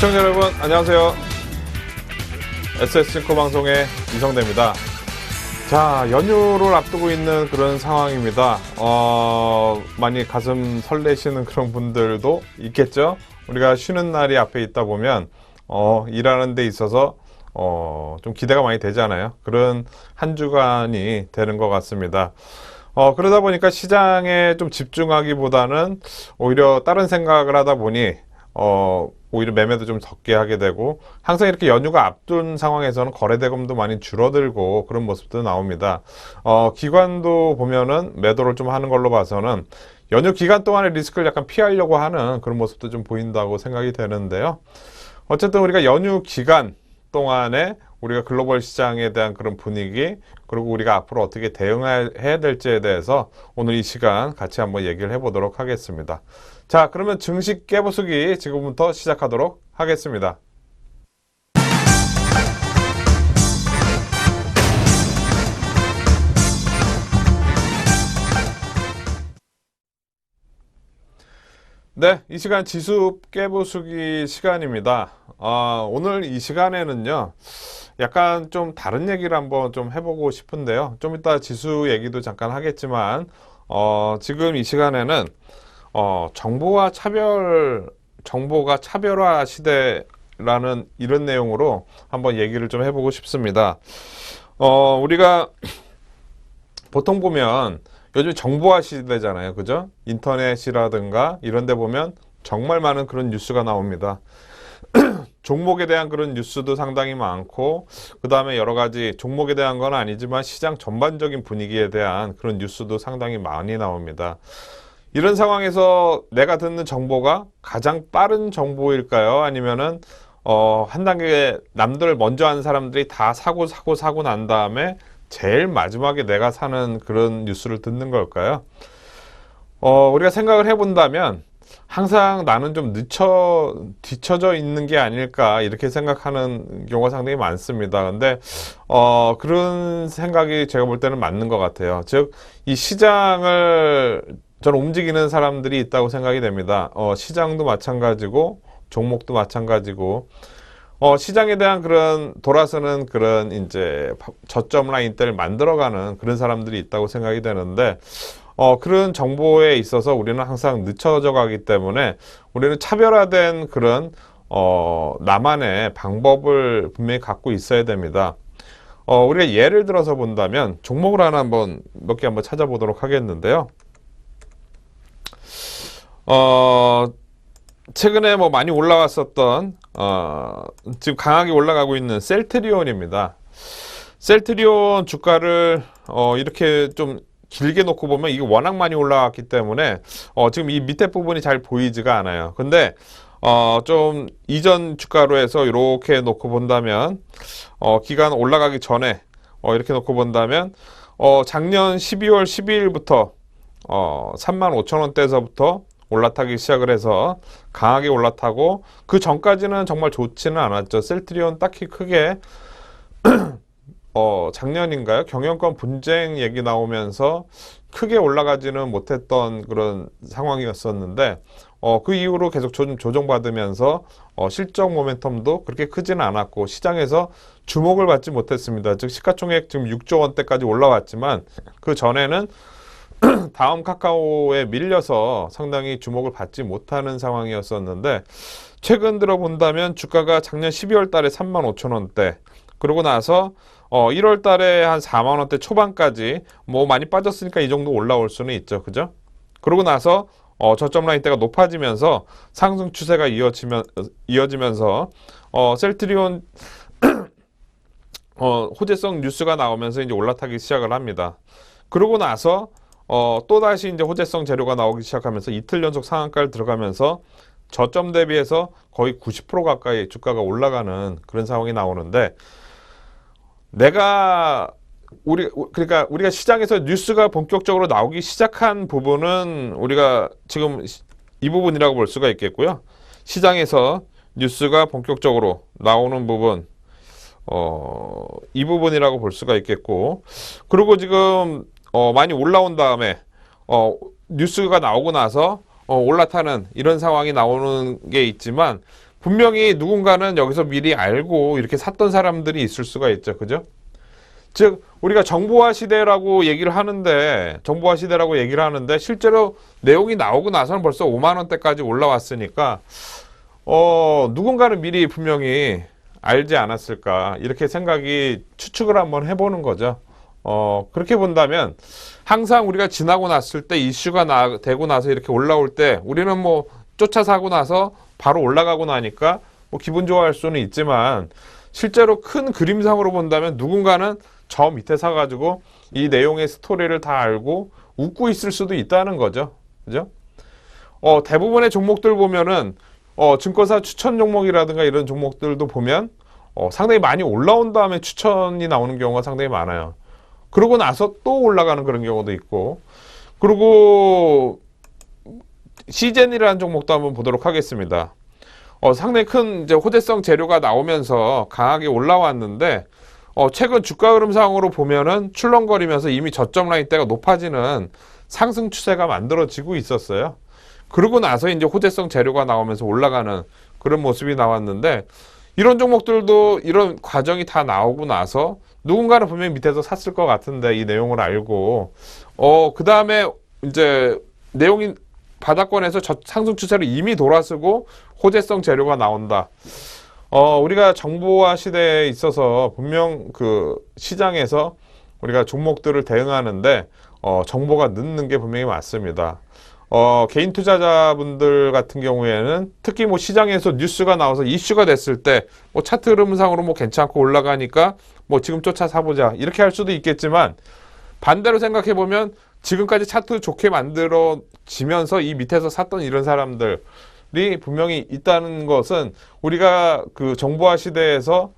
시청자 여러분 안녕하세요. SS증코 방송의 이성대입니다. 자, 연휴를 앞두고 있는 그런 상황입니다. 많이 가슴 설레시는 그런 분들도 있겠죠. 우리가 쉬는 날이 앞에 있다 보면 일하는 데 있어서 좀 기대가 많이 되잖아요. 그런 한 주간이 되는 것 같습니다. 그러다 보니까 시장에 좀 집중하기보다는 오히려 다른 생각을 하다 보니 오히려 매매도 좀 적게 하게 되고, 항상 이렇게 연휴가 앞둔 상황에서는 거래대금도 많이 줄어들고 그런 모습도 나옵니다. 기관도 보면은 매도를 좀 하는 걸로 봐서는 연휴 기간 동안의 리스크를 약간 피하려고 하는 그런 모습도 좀 보인다고 생각이 되는데요. 어쨌든 우리가 연휴 기간 동안에 우리가 글로벌 시장에 대한 그런 분위기, 그리고 우리가 앞으로 어떻게 대응해야 될지에 대해서 오늘 이 시간 같이 한번 얘기를 해보도록 하겠습니다. 자, 그러면 증시 깨부수기 지금부터 시작하도록 하겠습니다. 네, 이 시간 지수 깨부수기 시간입니다. 오늘 이 시간에는요, 약간 좀 다른 얘기를 한번 좀 해보고 싶은데요. 좀 이따 지수 얘기도 잠깐 하겠지만, 지금 이 시간에는 정보가 차별화 시대라는 이런 내용으로 한번 얘기를 좀 해보고 싶습니다. 우리가 보통 보면 요즘 정보화 시대잖아요. 그죠? 인터넷이라든가 이런 데 보면 정말 많은 그런 뉴스가 나옵니다. 종목에 대한 그런 뉴스도 상당히 많고, 그 다음에 여러 가지 종목에 대한 건 아니지만 시장 전반적인 분위기에 대한 그런 뉴스도 상당히 많이 나옵니다. 이런 상황에서 내가 듣는 정보가 가장 빠른 정보일까요? 아니면은 한 단계 남들 먼저 하는 사람들이 다 사고 난 다음에 제일 마지막에 내가 사는 그런 뉴스를 듣는 걸까요? 우리가 생각을 해본다면 항상 나는 좀 뒤처져 있는 게 아닐까 이렇게 생각하는 경우가 상당히 많습니다. 근데 그런 생각이 제가 볼 때는 맞는 것 같아요. 즉, 이 시장을 저는 움직이는 사람들이 있다고 생각이 됩니다. 시장도 마찬가지고 종목도 마찬가지고, 시장에 대한 그런 돌아서는 그런 이제 저점 라인대를 만들어가는 그런 사람들이 있다고 생각이 되는데, 그런 정보에 있어서 우리는 항상 늦춰져 가기 때문에 우리는 차별화된 그런 나만의 방법을 분명히 갖고 있어야 됩니다. 우리가 예를 들어서 본다면 종목을 하나 몇 개 한번 찾아보도록 하겠는데요. 최근에 많이 올라왔었던 지금 강하게 올라가고 있는 셀트리온입니다. 셀트리온 주가를 이렇게 좀 길게 놓고 보면 이게 워낙 많이 올라왔기 때문에 지금 이 밑에 부분이 잘 보이지가 않아요. 근데 좀 이전 주가로 해서 이렇게 놓고 본다면 기간 올라가기 전에 이렇게 놓고 본다면 작년 12월 12일부터 35,000원대에서부터 올라타기 시작을 해서 강하게 올라타고, 그 전까지는 정말 좋지는 않았죠. 셀트리온 딱히 크게 작년인가요? 경영권 분쟁 얘기 나오면서 크게 올라가지는 못했던 그런 상황이었었는데, 그 이후로 계속 조정받으면서 실적 모멘텀도 그렇게 크지는 않았고 시장에서 주목을 받지 못했습니다. 즉, 시가총액 지금 6조 원대까지 올라왔지만 그 전에는 다음 카카오에 밀려서 상당히 주목을 받지 못하는 상황이었었는데, 최근 들어 본다면 주가가 작년 12월 달에 35,000원대, 그러고 나서 1월 달에 한 4만 원대 초반까지 많이 빠졌으니까 이 정도 올라올 수는 있죠. 그죠? 그러고 나서 저점 라인대가 높아지면서 상승 추세가 이어지면서 셀트리온 호재성 뉴스가 나오면서 이제 올라타기 시작을 합니다. 그러고 나서 또다시 이제 호재성 재료가 나오기 시작하면서 이틀 연속 상한가를 들어가면서 저점 대비해서 거의 90% 가까이 주가가 올라가는 그런 상황이 나오는데, 그러니까 우리가 시장에서 뉴스가 본격적으로 나오기 시작한 부분은 우리가 지금 이 부분이라고 볼 수가 있겠고요. 시장에서 뉴스가 본격적으로 나오는 부분, 이 부분이라고 볼 수가 있겠고, 그리고 지금 많이 올라온 다음에 뉴스가 나오고 나서 올라타는 이런 상황이 나오는 게 있지만, 분명히 누군가는 여기서 미리 알고 이렇게 샀던 사람들이 있을 수가 있죠. 그죠? 즉 우리가 정보화 시대라고 얘기를 하는데 실제로 내용이 나오고 나서는 벌써 5만 원대까지 올라왔으니까 누군가는 미리 분명히 알지 않았을까 이렇게 생각이 추측을 한번 해보는 거죠. 그렇게 본다면 항상 우리가 지나고 났을 때 이슈가 되고 나서 이렇게 올라올 때 우리는 뭐 쫓아 사고 나서 바로 올라가고 나니까 뭐 기분 좋아할 수는 있지만 실제로 큰 그림상으로 본다면 누군가는 저 밑에 사가지고 이 내용의 스토리를 다 알고 웃고 있을 수도 있다는 거죠. 그죠? 대부분의 종목들 보면은 증권사 추천 종목이라든가 이런 종목들도 보면 상당히 많이 올라온 다음에 추천이 나오는 경우가 상당히 많아요. 그러고 나서 또 올라가는 그런 경우도 있고, 그리고 시젠이라는 종목도 한번 보도록 하겠습니다. 상당히 큰 이제 호재성 재료가 나오면서 강하게 올라왔는데 최근 주가 흐름상으로 보면은 출렁거리면서 이미 저점 라인대가 높아지는 상승 추세가 만들어지고 있었어요. 그러고 나서 이제 호재성 재료가 나오면서 올라가는 그런 모습이 나왔는데 이런 종목들도 이런 과정이 다 나오고 나서 누군가는 분명히 밑에서 샀을 것 같은데 이 내용을 알고 그 다음에 이제 내용이 바닥권에서 상승 추세를 이미 돌아서고 호재성 재료가 나온다. 우리가 정보화 시대에 있어서 분명 그 시장에서 우리가 종목들을 대응하는데 정보가 늦는 게 분명히 맞습니다. 개인 투자자분들 같은 경우에는 특히 뭐 시장에서 뉴스가 나와서 이슈가 됐을 때 뭐 차트 흐름상으로 뭐 괜찮고 올라가니까 뭐 지금 쫓아 사보자 이렇게 할 수도 있겠지만 반대로 생각해 보면 지금까지 차트 좋게 만들어지면서 이 밑에서 샀던 이런 사람들이 분명히 있다는 것은 우리가 그 정보화 시대에서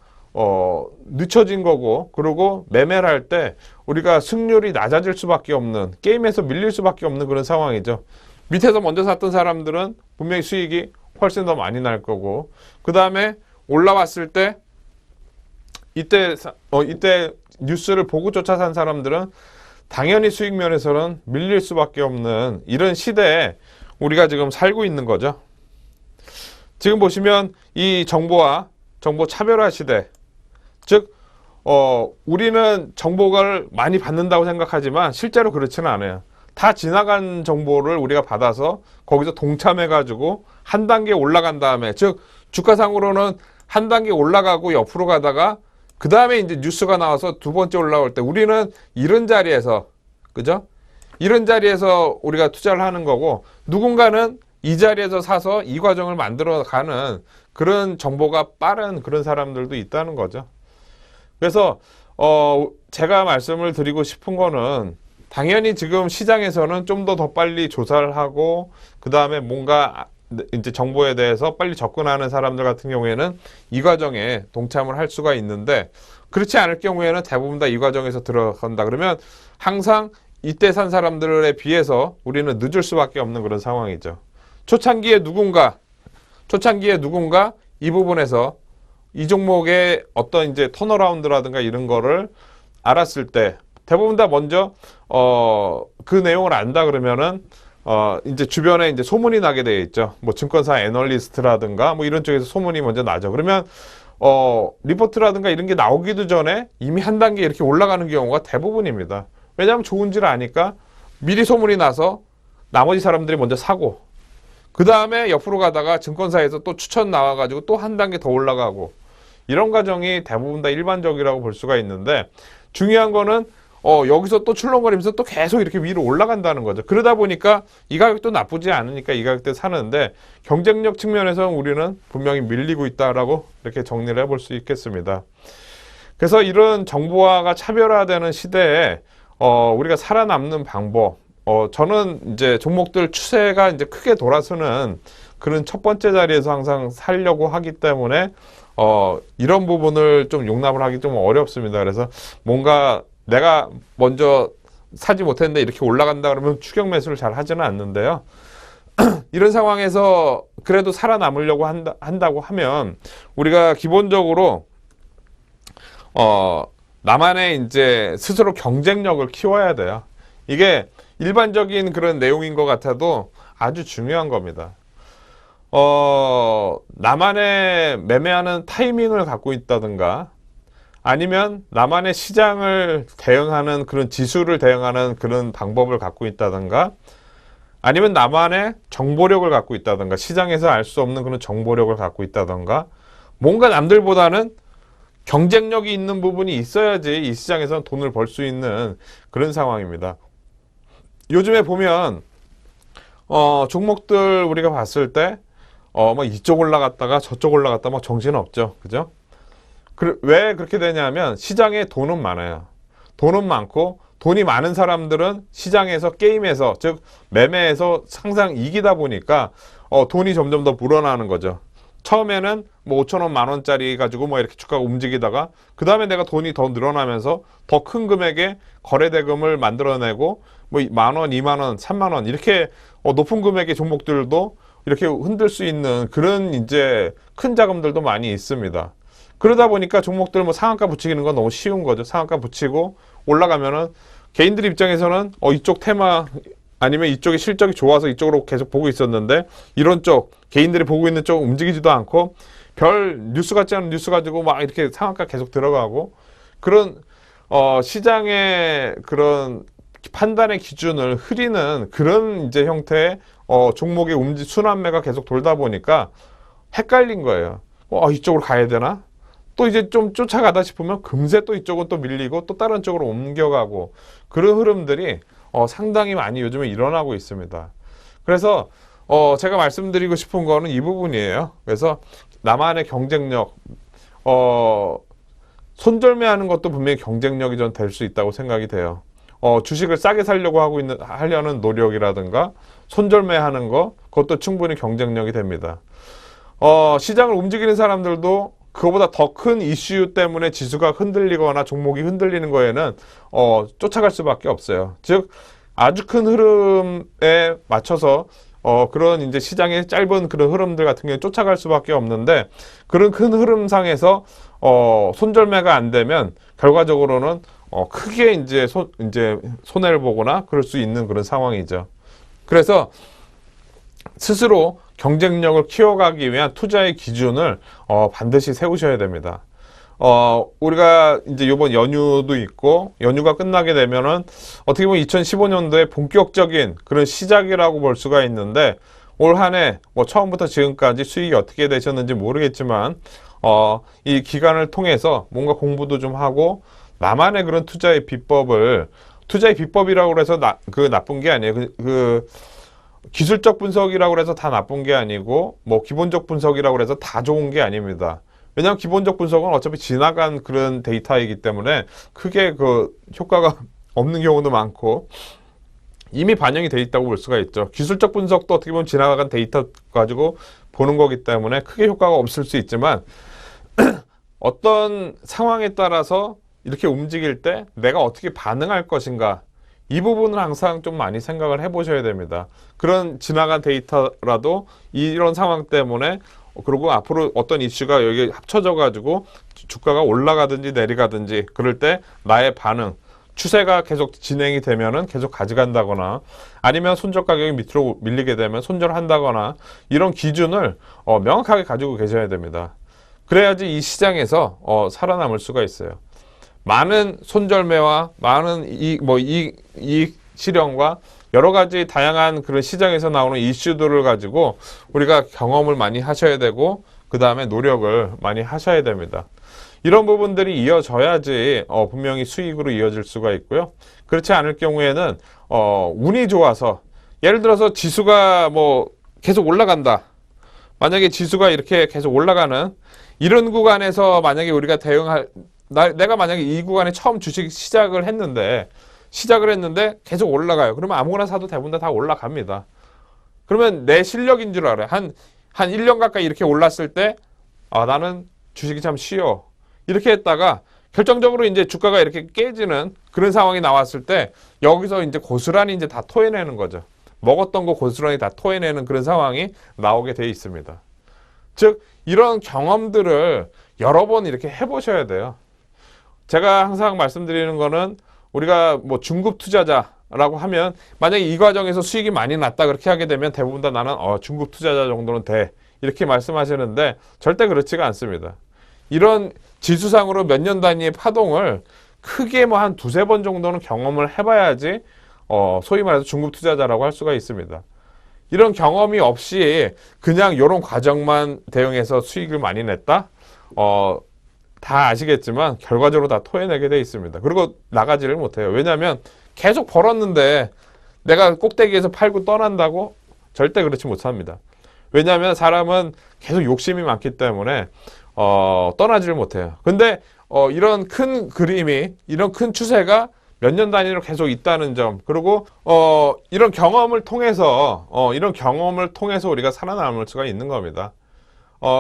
늦춰진 거고, 그리고 매매를 할 때 우리가 승률이 낮아질 수밖에 없는, 게임에서 밀릴 수밖에 없는 그런 상황이죠. 밑에서 먼저 샀던 사람들은 분명히 수익이 훨씬 더 많이 날 거고, 그 다음에 올라왔을 때 이때 뉴스를 보고 쫓아 산 사람들은 당연히 수익 면에서는 밀릴 수밖에 없는 이런 시대에 우리가 지금 살고 있는 거죠. 지금 보시면 이 정보 차별화 시대, 즉 우리는 정보를 많이 받는다고 생각하지만 실제로 그렇지는 않아요. 다 지나간 정보를 우리가 받아서 거기서 동참해가지고 한 단계 올라간 다음에, 즉 주가상으로는 한 단계 올라가고 옆으로 가다가 그 다음에 이제 뉴스가 나와서 두 번째 올라올 때 우리는 이런 자리에서, 그죠? 이런 자리에서 우리가 투자를 하는 거고, 누군가는 이 자리에서 사서 이 과정을 만들어가는 그런 정보가 빠른 그런 사람들도 있다는 거죠. 그래서 제가 말씀을 드리고 싶은 거는 당연히 지금 시장에서는 좀 더 빨리 조사를 하고 그 다음에 뭔가 이제 정보에 대해서 빨리 접근하는 사람들 같은 경우에는 이 과정에 동참을 할 수가 있는데, 그렇지 않을 경우에는 대부분 다 이 과정에서 들어간다 그러면 항상 이때 산 사람들에 비해서 우리는 늦을 수밖에 없는 그런 상황이죠. 초창기에 누군가 이 부분에서 이 종목의 어떤 이제 턴어라운드라든가 이런 거를 알았을 때 대부분 다 먼저 그 내용을 안다 그러면은 이제 주변에 이제 소문이 나게 되어 있죠. 뭐 증권사 애널리스트라든가 뭐 이런 쪽에서 소문이 먼저 나죠. 그러면 리포트라든가 이런 게 나오기도 전에 이미 한 단계 이렇게 올라가는 경우가 대부분입니다. 왜냐하면 좋은지를 아니까 미리 소문이 나서 나머지 사람들이 먼저 사고, 그 다음에 옆으로 가다가 증권사에서 또 추천 나와가지고 또 한 단계 더 올라가고, 이런 과정이 대부분 다 일반적이라고 볼 수가 있는데, 중요한 거는 여기서 또 출렁거리면서 또 계속 이렇게 위로 올라간다는 거죠. 그러다 보니까 이 가격도 나쁘지 않으니까 이 가격대 사는데, 경쟁력 측면에서는 우리는 분명히 밀리고 있다라고 이렇게 정리를 해볼 수 있겠습니다. 그래서 이런 정보화가 차별화되는 시대에 우리가 살아남는 방법, 저는 이제 종목들 추세가 이제 크게 돌아서는 그런 첫 번째 자리에서 항상 살려고 하기 때문에 이런 부분을 좀 용납을 하기 좀 어렵습니다. 그래서 뭔가 내가 먼저 사지 못했는데 이렇게 올라간다 그러면 추격 매수를 잘 하지는 않는데요. 이런 상황에서 그래도 살아남으려고 한다고 하면 우리가 기본적으로 나만의 이제 스스로 경쟁력을 키워야 돼요. 이게 일반적인 그런 내용인 것 같아도 아주 중요한 겁니다. 나만의 매매하는 타이밍을 갖고 있다든가 아니면 나만의 시장을 대응하는 그런 지수를 대응하는 그런 방법을 갖고 있다든가 아니면 나만의 정보력을 갖고 있다든가 시장에서 알 수 없는 그런 정보력을 갖고 있다든가 뭔가 남들보다는 경쟁력이 있는 부분이 있어야지 이 시장에서는 돈을 벌 수 있는 그런 상황입니다. 요즘에 보면 종목들 우리가 봤을 때 뭐 이쪽 올라갔다가 저쪽 올라갔다 막 정신없죠. 그죠? 왜 그렇게 되냐면 시장에 돈은 많아요. 돈은 많고 돈이 많은 사람들은 시장에서 게임에서 즉 매매에서 항상 이기다 보니까 돈이 점점 더 불어나는 거죠. 처음에는 뭐 5천 원, 만 원짜리 가지고 뭐 이렇게 주가가 움직이다가 그 다음에 내가 돈이 더 늘어나면서 더 큰 금액의 거래 대금을 만들어내고 뭐 만 원, 2만 원, 3만 원 이렇게 높은 금액의 종목들도 이렇게 흔들 수 있는 그런 이제 큰 자금들도 많이 있습니다. 그러다 보니까 종목들 뭐 상한가 붙이기는 건 너무 쉬운 거죠. 상한가 붙이고 올라가면은 개인들 입장에서는 이쪽 테마 아니면 이쪽이 실적이 좋아서 이쪽으로 계속 보고 있었는데 이런 쪽 개인들이 보고 있는 쪽 움직이지도 않고 별 뉴스 같지 않은 뉴스 가지고 막 이렇게 상한가 계속 들어가고 그런 시장의 그런 판단의 기준을 흐리는 그런 이제 형태의 종목의 순환매가 계속 돌다 보니까 헷갈린 거예요. 이쪽으로 가야 되나? 또 이제 좀 쫓아가다 싶으면 금세 또 이쪽은 또 밀리고 또 다른 쪽으로 옮겨가고 그런 흐름들이 상당히 많이 요즘에 일어나고 있습니다. 그래서 제가 말씀드리고 싶은 거는 이 부분이에요. 그래서 나만의 경쟁력, 손절매하는 것도 분명히 경쟁력이 좀 될 수 있다고 생각이 돼요. 주식을 싸게 살려고 하려는 노력이라든가 손절매하는 거, 그것도 충분히 경쟁력이 됩니다. 시장을 움직이는 사람들도 그거보다 더 큰 이슈 때문에 지수가 흔들리거나 종목이 흔들리는 거에는 쫓아갈 수밖에 없어요. 즉 아주 큰 흐름에 맞춰서 그런 이제 시장의 짧은 그런 흐름들 같은 경우에 쫓아갈 수밖에 없는데 그런 큰 흐름상에서 손절매가 안 되면 결과적으로는 크게 이제 손해를 보거나 그럴 수 있는 그런 상황이죠. 그래서 스스로 경쟁력을 키워가기 위한 투자의 기준을 반드시 세우셔야 됩니다. 우리가 이제 이번 연휴도 있고 연휴가 끝나게 되면은 어떻게 보면 2015년도에 본격적인 그런 시작이라고 볼 수가 있는데 올 한 해 뭐 처음부터 지금까지 수익이 어떻게 되셨는지 모르겠지만 이 기간을 통해서 뭔가 공부도 좀 하고 나만의 그런 투자의 비법이라고 해서 나쁜 게 아니에요. 기술적 분석이라고 해서 다 나쁜 게 아니고 뭐 기본적 분석이라고 해서 다 좋은 게 아닙니다. 왜냐하면 기본적 분석은 어차피 지나간 그런 데이터이기 때문에 크게 그 효과가 없는 경우도 많고 이미 반영이 돼 있다고 볼 수가 있죠. 기술적 분석도 어떻게 보면 지나간 데이터 가지고 보는 거기 때문에 크게 효과가 없을 수 있지만 어떤 상황에 따라서 이렇게 움직일 때 내가 어떻게 반응할 것인가 이 부분을 항상 좀 많이 생각을 해보셔야 됩니다. 그런 지나간 데이터라도 이런 상황 때문에 그리고 앞으로 어떤 이슈가 여기 합쳐져 가지고 주가가 올라가든지 내려가든지 그럴 때 나의 반응 추세가 계속 진행이 되면은 계속 가져간다거나 아니면 손절 가격이 밑으로 밀리게 되면 손절한다거나 이런 기준을 명확하게 가지고 계셔야 됩니다. 그래야지 이 시장에서 살아남을 수가 있어요. 많은 손절매와 많은 이익 실현과 여러 가지 다양한 그런 시장에서 나오는 이슈들을 가지고 우리가 경험을 많이 하셔야 되고 그 다음에 노력을 많이 하셔야 됩니다. 이런 부분들이 이어져야지 분명히 수익으로 이어질 수가 있고요. 그렇지 않을 경우에는 운이 좋아서 예를 들어서 지수가 뭐 계속 올라간다. 만약에 지수가 이렇게 계속 올라가는 이런 구간에서 만약에 우리가 내가 만약에 이 구간에 처음 주식 시작을 했는데 계속 올라가요. 그러면 아무거나 사도 대부분 다 올라갑니다. 그러면 내 실력인 줄 알아요. 한 1년 가까이 이렇게 올랐을 때 나는 주식이 참 쉬워. 이렇게 했다가 결정적으로 이제 주가가 이렇게 깨지는 그런 상황이 나왔을 때 여기서 이제 고스란히 이제 다 토해내는 거죠. 먹었던 거 고스란히 다 토해내는 그런 상황이 나오게 돼 있습니다. 즉 이런 경험들을 여러 번 이렇게 해보셔야 돼요. 제가 항상 말씀드리는 거는 우리가 뭐 중급 투자자 라고 하면 만약에 이 과정에서 수익이 많이 났다 그렇게 하게 되면 대부분 다 나는 중급 투자자 정도는 돼 이렇게 말씀하시는데 절대 그렇지가 않습니다. 이런 지수상으로 몇 년 단위의 파동을 크게 뭐 한 두세 번 정도는 경험을 해봐야지 소위 말해서 중급 투자자라고 할 수가 있습니다. 이런 경험이 없이 그냥 이런 과정만 대응해서 수익을 많이 냈다? 다 아시겠지만 결과적으로 다 토해내게 돼 있습니다. 그리고 나가지를 못해요. 왜냐하면 계속 벌었는데 내가 꼭대기에서 팔고 떠난다고? 절대 그렇지 못합니다. 왜냐하면 사람은 계속 욕심이 많기 때문에 떠나지를 못해요. 근데 이런 큰 그림이, 이런 큰 추세가 몇 년 단위로 계속 있다는 점, 그리고 이런 경험을 통해서 우리가 살아남을 수가 있는 겁니다.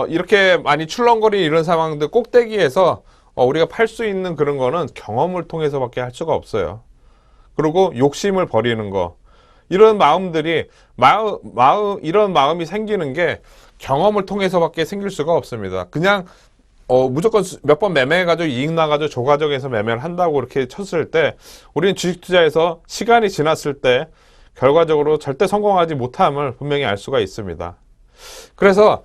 이렇게 많이 출렁거리는 이런 상황들 꼭대기에서 우리가 팔 수 있는 그런 거는 경험을 통해서밖에 할 수가 없어요. 그리고 욕심을 버리는 거, 이런 마음들이 이런 마음이 생기는 게 경험을 통해서밖에 생길 수가 없습니다. 그냥 무조건 몇 번 매매해가지고 이익 나가지고 조가정에서 매매를 한다고 이렇게 쳤을 때 우리는 주식 투자에서 시간이 지났을 때 결과적으로 절대 성공하지 못함을 분명히 알 수가 있습니다. 그래서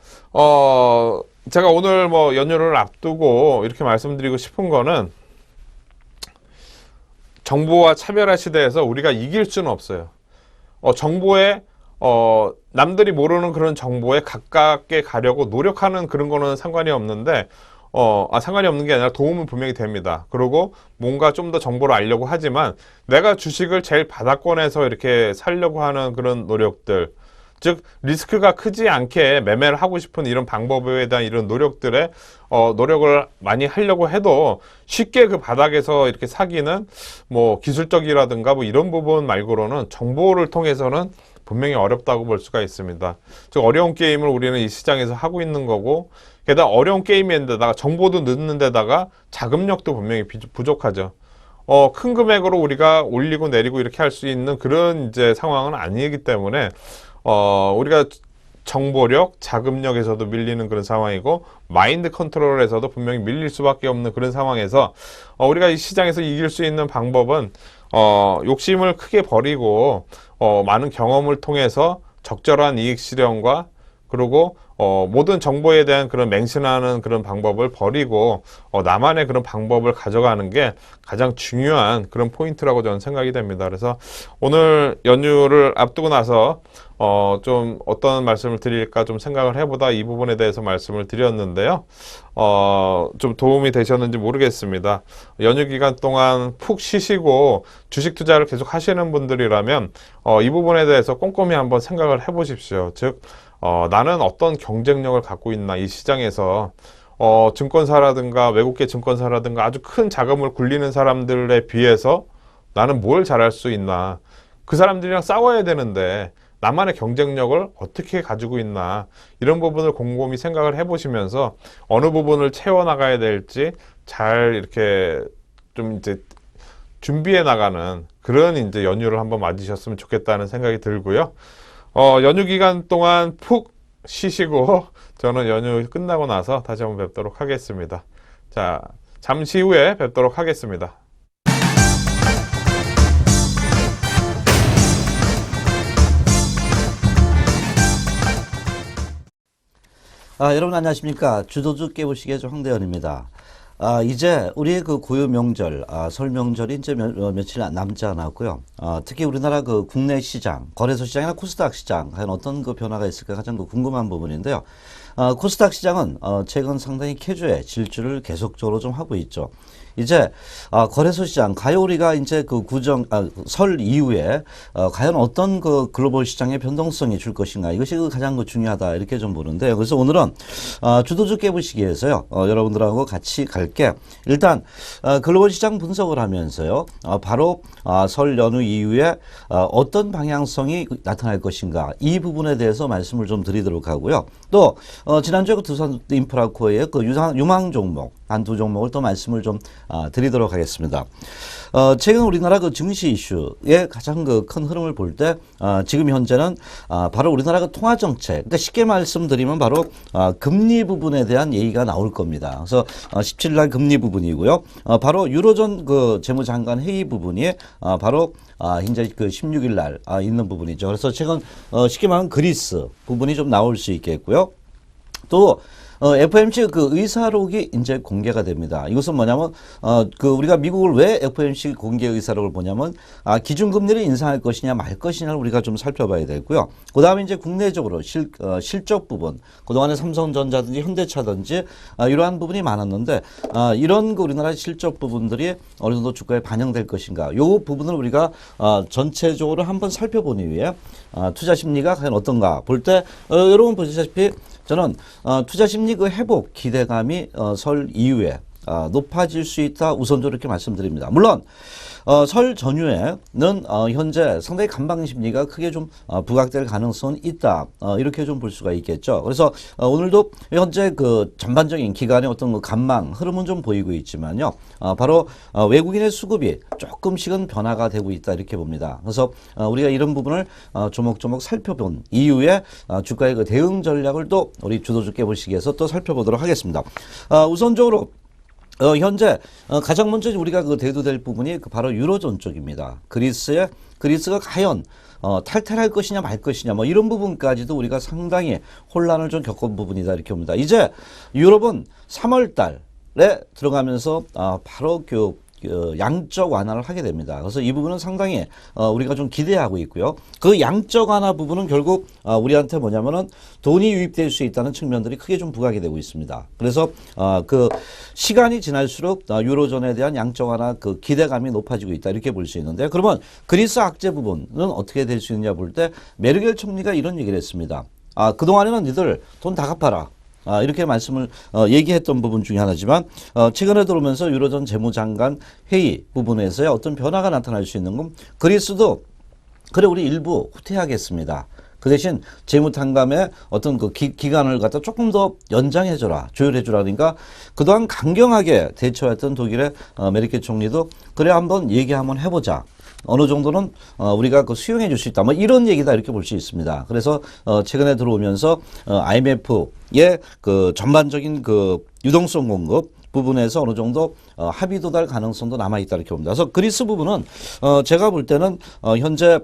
제가 오늘 뭐 연휴를 앞두고 이렇게 말씀드리고 싶은 거는 정보와 차별화 시대에서 우리가 이길 수는 없어요. 정보에 남들이 모르는 그런 정보에 가깝게 가려고 노력하는 그런 거는 상관이 없는데 상관이 없는 게 아니라 도움은 분명히 됩니다. 그리고 뭔가 좀 더 정보를 알려고 하지만 내가 주식을 제일 바닥권에서 이렇게 살려고 하는 그런 노력들, 즉 리스크가 크지 않게 매매를 하고 싶은 이런 방법에 대한 이런 노력들에 노력을 많이 하려고 해도 쉽게 그 바닥에서 이렇게 사기는 뭐 기술적이라든가 뭐 이런 부분 말고는 정보를 통해서는 분명히 어렵다고 볼 수가 있습니다. 즉 어려운 게임을 우리는 이 시장에서 하고 있는 거고, 게다가 어려운 게임인데다가 정보도 늦는 데다가 자금력도 분명히 부족하죠. 큰 금액으로 우리가 올리고 내리고 이렇게 할 수 있는 그런 이제 상황은 아니기 때문에 우리가 정보력, 자금력에서도 밀리는 그런 상황이고 마인드 컨트롤에서도 분명히 밀릴 수밖에 없는 그런 상황에서 우리가 이 시장에서 이길 수 있는 방법은 욕심을 크게 버리고 많은 경험을 통해서 적절한 이익 실현과 그리고 모든 정보에 대한 그런 맹신하는 그런 방법을 버리고 나만의 그런 방법을 가져가는 게 가장 중요한 그런 포인트라고 저는 생각이 됩니다. 그래서 오늘 연휴를 앞두고 나서 좀 어떤 말씀을 드릴까 좀 생각을 해보다 이 부분에 대해서 말씀을 드렸는데요. 좀 도움이 되셨는지 모르겠습니다. 연휴 기간 동안 푹 쉬시고 주식 투자를 계속 하시는 분들이라면 이 부분에 대해서 꼼꼼히 한번 생각을 해보십시오. 즉 나는 어떤 경쟁력을 갖고 있나, 이 시장에서 증권사라든가 외국계 증권사라든가 아주 큰 자금을 굴리는 사람들에 비해서 나는 뭘 잘할 수 있나, 그 사람들이랑 싸워야 되는데 나만의 경쟁력을 어떻게 가지고 있나, 이런 부분을 곰곰이 생각을 해보시면서 어느 부분을 채워나가야 될지 잘 이렇게 좀 이제 준비해 나가는 그런 이제 연휴를 한번 맞으셨으면 좋겠다는 생각이 들고요. 연휴 기간 동안 푹 쉬시고 저는 연휴 끝나고 나서 다시 한번 뵙도록 하겠습니다. 자, 잠시 후에 뵙도록 하겠습니다. 여러분 안녕하십니까. 주도주 깨부시게 황대현입니다. 이제 우리의 그 고유 명절, 설 명절이 이제 며칠 남지 않았고요. 특히 우리나라 그 국내 시장, 거래소 시장이나 코스닥 시장, 과연 어떤 그 변화가 있을까 가장 그 궁금한 부분인데요. 코스닥 시장은 최근 상당히 쾌주의 질주를 계속적으로 좀 하고 있죠. 이제 거래소 시장, 과연 우리가 이제 그 설 이후에 과연 어떤 그 글로벌 시장의 변동성이 줄 것인가, 이것이 그 가장 그 중요하다 이렇게 좀 보는데요. 그래서 오늘은 주도주 깨부시기에서요, 여러분들하고 같이 갈게. 일단 글로벌 시장 분석을 하면서요, 바로 설 연휴 이후에 어떤 방향성이 나타날 것인가, 이 부분에 대해서 말씀을 좀 드리도록 하고요. 또 지난주에 그 두산 인프라코어의 그 유망 종목 한 두 종목을 또 말씀을 좀 드리도록 하겠습니다. 최근 우리나라 그 증시 이슈의 가장 그 큰 흐름을 볼 때, 지금 현재는, 바로 우리나라 그 통화정책, 그러니까 쉽게 말씀드리면 바로, 금리 부분에 대한 얘기가 나올 겁니다. 그래서, 17일 날 금리 부분이고요. 바로 유로존 그 재무장관 회의 부분이, 바로, 현재 그 16일 날, 있는 부분이죠. 그래서 최근, 쉽게 말하면 그리스 부분이 좀 나올 수 있겠고요. 또, FOMC 그 의사록이 이제 공개가 됩니다. 이것은 뭐냐면, 그 우리가 미국을 왜 FOMC 공개 의사록을 보냐면, 기준금리를 인상할 것이냐 말 것이냐를 우리가 좀 살펴봐야 되고요. 그 다음에 이제 국내적으로 실적 부분, 그동안에 삼성전자든지 현대차든지, 이러한 부분이 많았는데, 이런 그 우리나라 실적 부분들이 어느 정도 주가에 반영될 것인가. 이 부분을 우리가, 전체적으로 한번 살펴보기 위해, 투자 심리가 과연 어떤가 볼 때, 여러분 보시다시피 저는 투자 심리 그 회복 기대감이 설 이후에 높아질 수 있다 우선적으로 이렇게 말씀드립니다. 물론 설 전후에는 현재 상당히 간방 심리가 크게 좀 부각될 가능성은 있다 이렇게 좀 볼 수가 있겠죠. 그래서 오늘도 현재 그 전반적인 기간의 어떤 그 간방 흐름은 좀 보이고 있지만요. 바로 외국인의 수급이 조금씩은 변화가 되고 있다 이렇게 봅니다. 그래서 우리가 이런 부분을 조목조목 살펴본 이후에 주가의 그 대응 전략을 또 우리 주도주 깨보시기에서 또 살펴보도록 하겠습니다. 우선적으로 현재 가장 먼저 우리가 그 대두될 부분이 그 바로 유로존 쪽입니다. 그리스가 과연 탈퇴할 것이냐 말 것이냐 뭐 이런 부분까지도 우리가 상당히 혼란을 좀 겪은 부분이다 이렇게 봅니다. 이제 유럽은 3월 달에 들어가면서 바로 그 양적 완화를 하게 됩니다. 그래서 이 부분은 상당히 우리가 좀 기대하고 있고요. 그 양적 완화 부분은 결국 우리한테 뭐냐면은 돈이 유입될 수 있다는 측면들이 크게 좀 부각이 되고 있습니다. 그래서 그 시간이 지날수록 유로존에 대한 양적 완화 그 기대감이 높아지고 있다 이렇게 볼 수 있는데, 그러면 그리스 악재 부분은 어떻게 될 수 있느냐 볼 때 메르겔 총리가 이런 얘기를 했습니다. 그동안에는 니들 돈 다 갚아라. 이렇게 말씀을 얘기했던 부분 중에 하나지만 최근에 들어오면서 유로존 재무장관 회의 부분에서의 어떤 변화가 나타날 수 있는 건 그리스도 그래 우리 일부 후퇴하겠습니다. 그 대신 재무탕감의 어떤 그 기간을 갖다 조금 더 연장해줘라, 조율해줘라. 그러니까 그동안 강경하게 대처했던 독일의 메르켈 총리도 그래 한번 얘기 한번 해보자. 어느 정도는 우리가 그 수용해 줄 수 있다. 뭐 이런 얘기다 이렇게 볼 수 있습니다. 그래서 최근에 들어오면서 IMF의 그 전반적인 그 유동성 공급 부분에서 어느 정도 합의 도달 가능성도 남아 있다 이렇게 봅니다. 그래서 그리스 부분은 제가 볼 때는 현재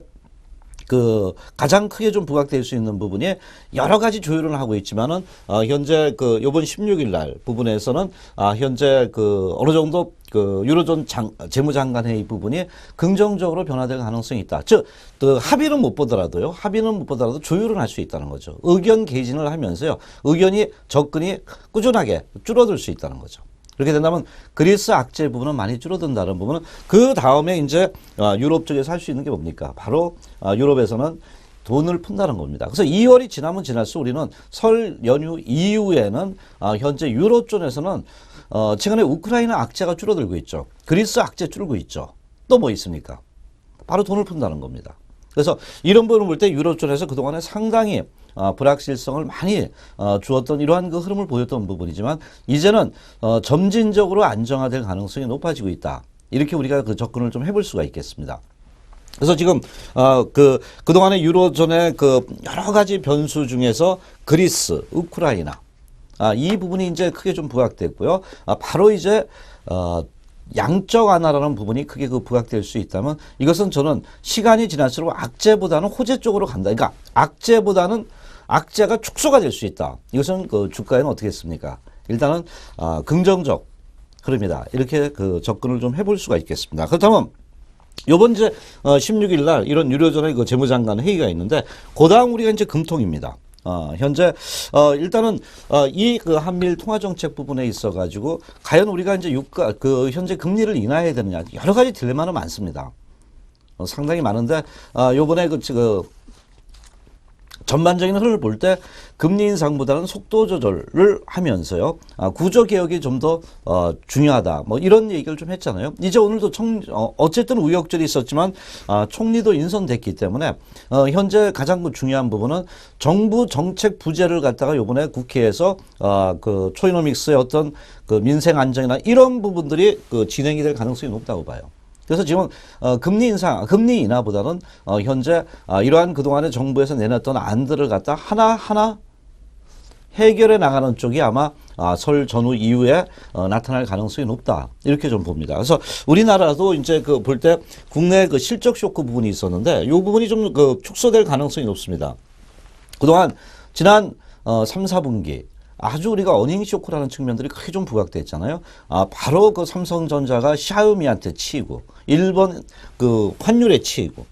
그 가장 크게 좀 부각될 수 있는 부분이 여러 가지 조율을 하고 있지만은 현재 그 요번 16일 날 부분에서는 현재 그 어느 정도 그 유로존 재무장관 회의 부분이 긍정적으로 변화될 가능성이 있다. 즉, 그 합의는 못 보더라도 조율은 할 수 있다는 거죠. 의견 개진을 하면서요. 의견이 접근이 꾸준하게 줄어들 수 있다는 거죠. 그렇게 된다면 그리스 악재 부분은 많이 줄어든다는 부분은 그 다음에 이제 유럽 쪽에서 할 수 있는 게 뭡니까? 바로 유럽에서는 돈을 푼다는 겁니다. 그래서 2월이 지나면 지날수록 우리는 설 연휴 이후에는 현재 유로존에서는 최근에 우크라이나 악재가 줄어들고 있죠. 그리스 악재 줄고 있죠. 또 뭐 있습니까? 바로 돈을 푼다는 겁니다. 그래서 이런 부분을 볼 때 유로존에서 그동안에 상당히 불확실성을 많이 주었던 이러한 그 흐름을 보였던 부분이지만 이제는 점진적으로 안정화될 가능성이 높아지고 있다. 이렇게 우리가 그 접근을 좀 해볼 수가 있겠습니다. 그래서 지금 그동안의 유로존의 그 여러 가지 변수 중에서 그리스, 우크라이나 이 부분이 이제 크게 좀 부각됐고요. 바로 이제 양적 완화라는 부분이 크게 그 부각될 수 있다면 이것은 저는 시간이 지날수록 악재보다는 호재 쪽으로 간다. 그러니까 악재가 축소가 될 수 있다. 이것은 그 주가에는 어떻게 했습니까? 일단은 긍정적 흐름이다. 이렇게 그 접근을 좀 해볼 수가 있겠습니다. 그렇다면 요번 이제 16일 날 이런 유로존의 그 재무장관 회의가 있는데 그다음 우리가 이제 금통입니다. 현재 일단은 이 그 한미일 통화 정책 부분에 있어 가지고 과연 우리가 이제 유가 그 현재 금리를 인하해야 되느냐 여러 가지 딜레마는 많습니다. 상당히 많은데 요번에 그 전반적인 흐름을 볼 때 금리 인상보다는 속도 조절을 하면서요. 구조 개혁이 좀 더 중요하다. 뭐 이런 얘기를 좀 했잖아요. 이제 오늘도 어쨌든 우여곡절이 있었지만 총리도 인선됐기 때문에 현재 가장 중요한 부분은 정부 정책 부재를 갖다가 이번에 국회에서 그 초이노믹스의 어떤 그 민생 안정이나 이런 부분들이 그 진행이 될 가능성이 높다고 봐요. 그래서 지금 금리 인하보다는 현재 이러한 그동안에 정부에서 내놨던 안들을 갖다 하나하나 해결해 나가는 쪽이 아마 설 전후 이후에 나타날 가능성이 높다. 이렇게 좀 봅니다. 그래서 우리나라도 이제 그 볼 때 국내 그 실적 쇼크 부분이 있었는데 이 부분이 좀 그 축소될 가능성이 높습니다. 그동안 지난 3, 4분기 아주 우리가 어닝 쇼크라는 측면들이 크게 좀 부각됐잖아요. 바로 그 삼성전자가 샤오미한테 치이고 일본 그 환율에 치이고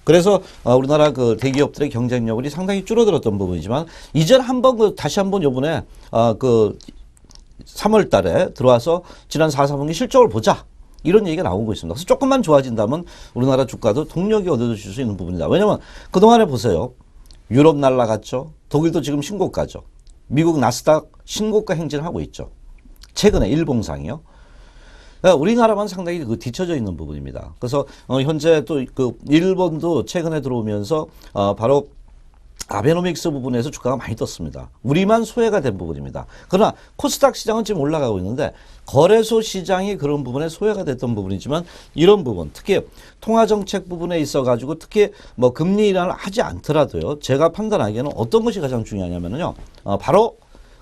그래서 우리나라 그 대기업들의 경쟁력이 상당히 줄어들었던 부분이지만 이제는 한번 다시 한번 요번에 그 3월 달에 들어와서 지난 4, 4분기 실적을 보자. 이런 얘기가 나오고 있습니다. 그래서 조금만 좋아진다면 우리나라 주가도 동력이 얻어질 수 있는 부분이다. 왜냐하면 그동안에 보세요. 유럽 날라갔죠. 독일도 지금 신고가죠. 미국 나스닥 신고가 행진을 하고 있죠. 최근에 일봉상이요. 그러니까 우리나라만 상당히 그 뒤처져 있는 부분입니다. 그래서 현재 또 그 일본도 최근에 들어오면서 바로 아베노믹스 부분에서 주가가 많이 떴습니다. 우리만 소외가 된 부분입니다. 그러나 코스닥 시장은 지금 올라가고 있는데 거래소 시장이 그런 부분에 소외가 됐던 부분이지만 이런 부분 특히 통화정책 부분에 있어가지고 특히 뭐 금리 인하를 하지 않더라도요. 제가 판단하기에는 어떤 것이 가장 중요하냐면요. 바로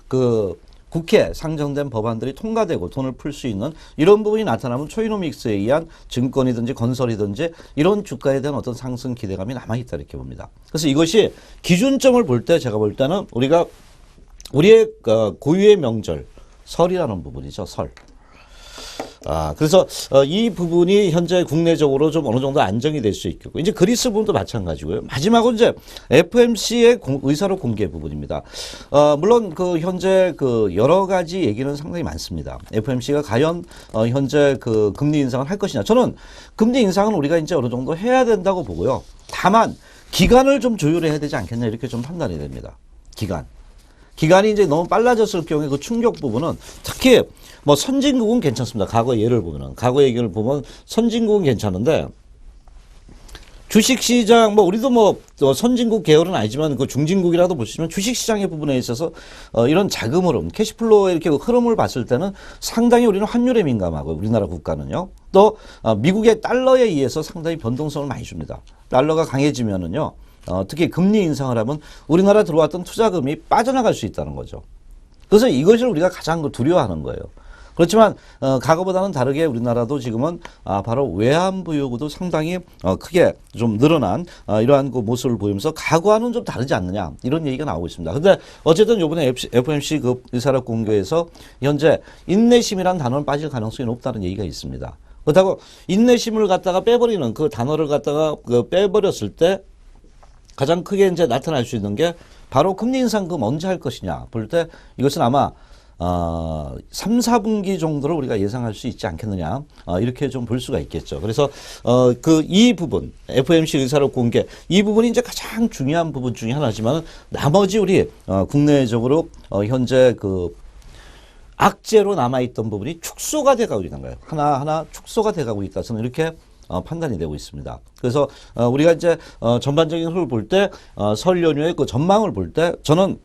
그 국회 상정된 법안들이 통과되고 돈을 풀 수 있는 이런 부분이 나타나면 초이노믹스에 의한 증권이든지 건설이든지 이런 주가에 대한 어떤 상승 기대감이 남아있다 이렇게 봅니다. 그래서 이것이 기준점을 볼 때 제가 볼 때는 우리의 고유의 명절 설이라는 부분이죠. 설. 그래서 이 부분이 현재 국내적으로 좀 어느 정도 안정이 될 수 있겠고 이제 그리스 부분도 마찬가지고요. 마지막으로 이제 FMC의 의사록 공개 부분입니다. 물론 그 현재 그 여러 가지 얘기는 상당히 많습니다. FMC가 과연 현재 그 금리 인상을 할 것이냐. 저는 금리 인상은 우리가 이제 어느 정도 해야 된다고 보고요. 다만 기간을 좀 조율해야 되지 않겠냐 이렇게 좀 판단이 됩니다. 기간이 이제 너무 빨라졌을 경우에 그 충격 부분은 특히 뭐 선진국은 괜찮습니다. 과거 예를 보면은 과거 얘기를 보면 선진국은 괜찮은데 주식시장 뭐 우리도 뭐 선진국 계열은 아니지만 그 중진국이라도 보시면 주식시장의 부분에 있어서 이런 자금 흐름, 캐시플로우의 이렇게 흐름을 봤을 때는 상당히 우리는 환율에 민감하고 우리나라 국가는요. 또 미국의 달러에 의해서 상당히 변동성을 많이 줍니다. 달러가 강해지면은요. 특히 금리 인상을 하면 우리나라 들어왔던 투자금이 빠져나갈 수 있다는 거죠. 그래서 이것을 우리가 가장 두려워하는 거예요. 그렇지만 과거보다는 다르게 우리나라도 지금은 바로 외환부 요구도 상당히 크게 좀 늘어난 이러한 그 모습을 보이면서 과거와는 좀 다르지 않느냐 이런 얘기가 나오고 있습니다. 근데 어쨌든 이번에 FMC 그 의사록 공개에서 현재 인내심이라는 단어는 빠질 가능성이 높다는 얘기가 있습니다. 그렇다고 인내심을 갖다가 빼버리는 그 단어를 갖다가 빼버렸을 때 가장 크게 이제 나타날 수 있는 게 바로 금리 인상 그 언제 할 것이냐 볼 때 이것은 아마 3, 4분기 정도를 우리가 예상할 수 있지 않겠느냐 이렇게 좀 볼 수가 있겠죠. 그래서 이 부분 FMC 의사록 공개 이 부분이 이제 가장 중요한 부분 중에 하나지만 나머지 우리 국내적으로 현재 그 악재로 남아있던 부분이 축소가 돼가고 있는 거예요. 하나하나 축소가 돼가고 있다. 저는 이렇게 판단이 되고 있습니다. 그래서 우리가 이제 전반적인 흐름을 볼 때 설 연휴의 그 전망을 볼 때 저는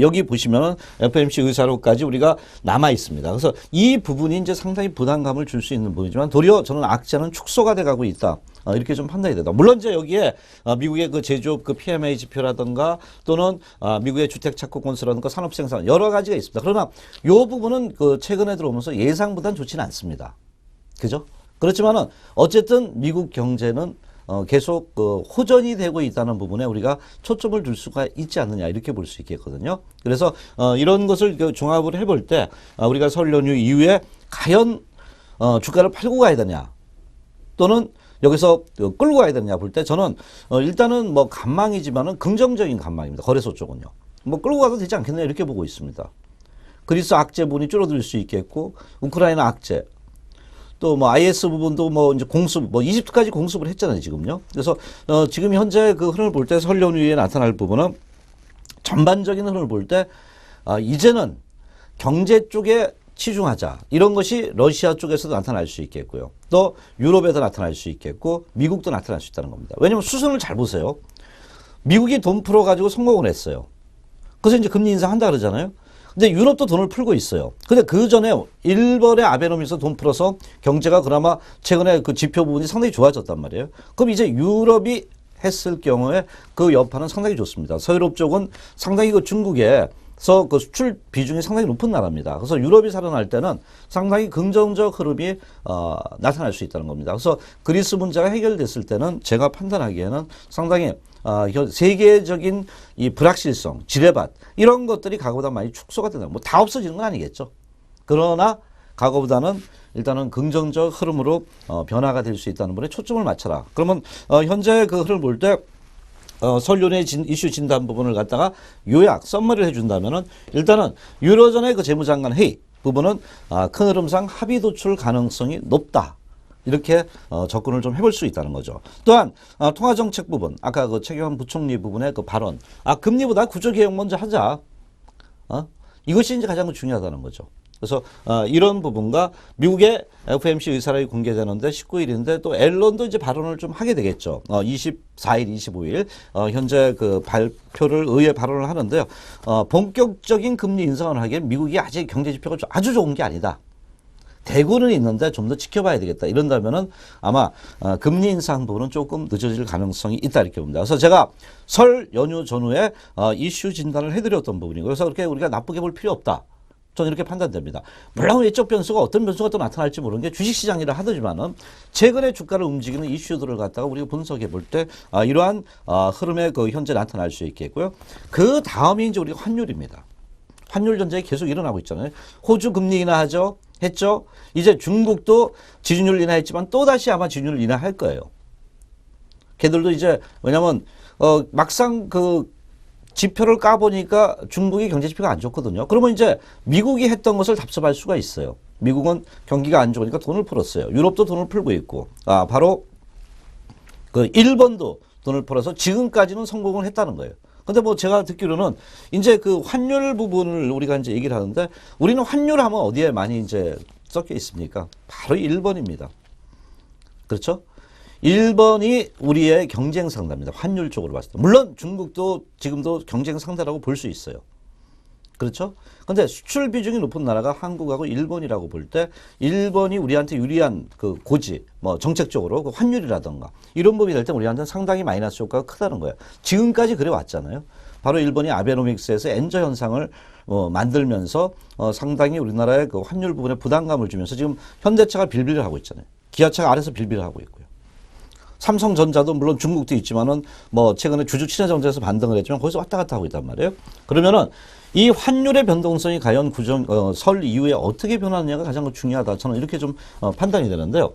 여기 보시면은 FMC 의사록까지 우리가 남아 있습니다. 그래서 이 부분이 이제 상당히 부담감을 줄 수 있는 부분이지만 도리어 저는 악재는 축소가 돼가고 있다. 이렇게 좀 판단이 되다. 물론 이제 여기에 미국의 그 제조업 그 PMI 지표라든가 또는 미국의 주택 착공 건수라든가 산업 생산 여러 가지가 있습니다. 그러나 이 부분은 그 최근에 들어오면서 예상보다는 좋지는 않습니다. 그죠? 그렇지만은 어쨌든 미국 경제는 계속 호전이 되고 있다는 부분에 우리가 초점을 둘 수가 있지 않느냐 이렇게 볼 수 있겠거든요. 그래서 이런 것을 종합을 해볼 때 우리가 설 연휴 이후에 과연 주가를 팔고 가야 되냐 또는 여기서 끌고 가야 되느냐 볼 때 저는 일단은 뭐 관망이지만은 긍정적인 관망입니다. 거래소 쪽은요. 뭐 끌고 가도 되지 않겠느냐 이렇게 보고 있습니다. 그리스 악재 부분이 줄어들 수 있겠고 우크라이나 악재 또 뭐 IS 부분도 뭐 이제 공습, 뭐 이집트까지 공습을 했잖아요, 지금요. 그래서 지금 현재 그 흐름을 볼 때 설 연휴에 나타날 부분은 전반적인 흐름을 볼 때 이제는 경제 쪽에 치중하자. 이런 것이 러시아 쪽에서도 나타날 수 있겠고요. 또 유럽에도 나타날 수 있겠고 미국도 나타날 수 있다는 겁니다. 왜냐하면 수순을 잘 보세요. 미국이 돈 풀어가지고 성공을 했어요. 그래서 이제 금리 인상한다 그러잖아요. 근데 유럽도 돈을 풀고 있어요. 근데 그 전에 일본의 아베노믹스 돈 풀어서 경제가 그나마 최근에 그 지표 부분이 상당히 좋아졌단 말이에요. 그럼 이제 유럽이 했을 경우에 그 여파는 상당히 좋습니다. 서유럽 쪽은 상당히 그 중국에서 그 수출 비중이 상당히 높은 나라입니다. 그래서 유럽이 살아날 때는 상당히 긍정적 흐름이 나타날 수 있다는 겁니다. 그래서 그리스 문제가 해결됐을 때는 제가 판단하기에는 상당히 세계적인 이 불확실성, 지뢰밭 이런 것들이 과거보다 많이 축소가 된다. 뭐 다 없어지는 건 아니겠죠. 그러나 과거보다는 일단은 긍정적 흐름으로 변화가 될 수 있다는 부분에 초점을 맞춰라. 그러면 현재 그 흐름을 볼 때 설 연휴 이슈 진단 부분을 갖다가 요약, 썸머리를 해준다면은 일단은 유로존의 그 재무장관 회의 부분은 큰 흐름상 합의 도출 가능성이 높다. 이렇게 접근을 좀 해볼 수 있다는 거죠. 또한 통화정책 부분, 아까 그 최경환 부총리 부분의 그 발언, 금리보다 구조개혁 먼저 하자. 이것이 이제 가장 중요하다는 거죠. 그래서 이런 부분과 미국의 FOMC 의사록이 공개되는데 19일인데 또 앨런도 이제 발언을 좀 하게 되겠죠. 24일, 25일 현재 그 발표를 의회 발언을 하는데요. 본격적인 금리 인상을 하기엔 미국이 아직 경제 지표가 아주 좋은 게 아니다. 대구는 있는데 좀 더 지켜봐야 되겠다. 이런다면은 아마 금리 인상 부분은 조금 늦어질 가능성이 있다 이렇게 봅니다. 그래서 제가 설 연휴 전후에 이슈 진단을 해드렸던 부분이고 그래서 그렇게 우리가 나쁘게 볼 필요 없다. 저는 이렇게 판단됩니다. 물론 외적 변수가 어떤 변수가 또 나타날지 모르는 게 주식시장이라 하더지만은 최근에 주가를 움직이는 이슈들을 갖다가 우리가 분석해 볼 때 이러한 흐름에 그 현재 나타날 수 있겠고요. 그 다음이 이제 우리가 환율입니다. 환율 전쟁이 계속 일어나고 있잖아요. 호주 금리 인하하죠. 했죠. 이제 중국도 지준율 인하했지만 또다시 아마 지준율 인하할 거예요. 걔들도 이제 왜냐면 막상 그 지표를 까보니까 중국이 경제 지표가 안 좋거든요. 그러면 이제 미국이 했던 것을 답습할 수가 있어요. 미국은 경기가 안 좋으니까 돈을 풀었어요. 유럽도 돈을 풀고 있고, 바로 그 일본도 돈을 풀어서 지금까지는 성공을 했다는 거예요. 근데 뭐 제가 듣기로는 이제 그 환율 부분을 우리가 이제 얘기를 하는데 우리는 환율 하면 어디에 많이 이제 섞여 있습니까? 바로 일본입니다. 그렇죠? 일본이 우리의 경쟁 상대입니다. 환율 쪽으로 봤을 때. 물론 중국도 지금도 경쟁 상대라고 볼 수 있어요. 그렇죠? 근데 수출 비중이 높은 나라가 한국하고 일본이라고 볼 때 일본이 우리한테 유리한 그 고지, 뭐 정책적으로 그 환율이라던가 이런 부분이 될 때 우리한테는 상당히 마이너스 효과가 크다는 거예요. 지금까지 그래 왔잖아요. 바로 일본이 아베노믹스에서 엔저 현상을 만들면서 상당히 우리나라의 그 환율 부분에 부담감을 주면서 지금 현대차가 빌빌을 하고 있잖아요. 기아차가 아래서 빌빌을 하고 있고요. 삼성전자도 물론 중국도 있지만은 뭐 최근에 주주 친화정책에서 반등을 했지만 거기서 왔다 갔다 하고 있단 말이에요. 그러면은 이 환율의 변동성이 과연 설 이후에 어떻게 변하느냐가 가장 중요하다. 저는 이렇게 좀 판단이 되는데요.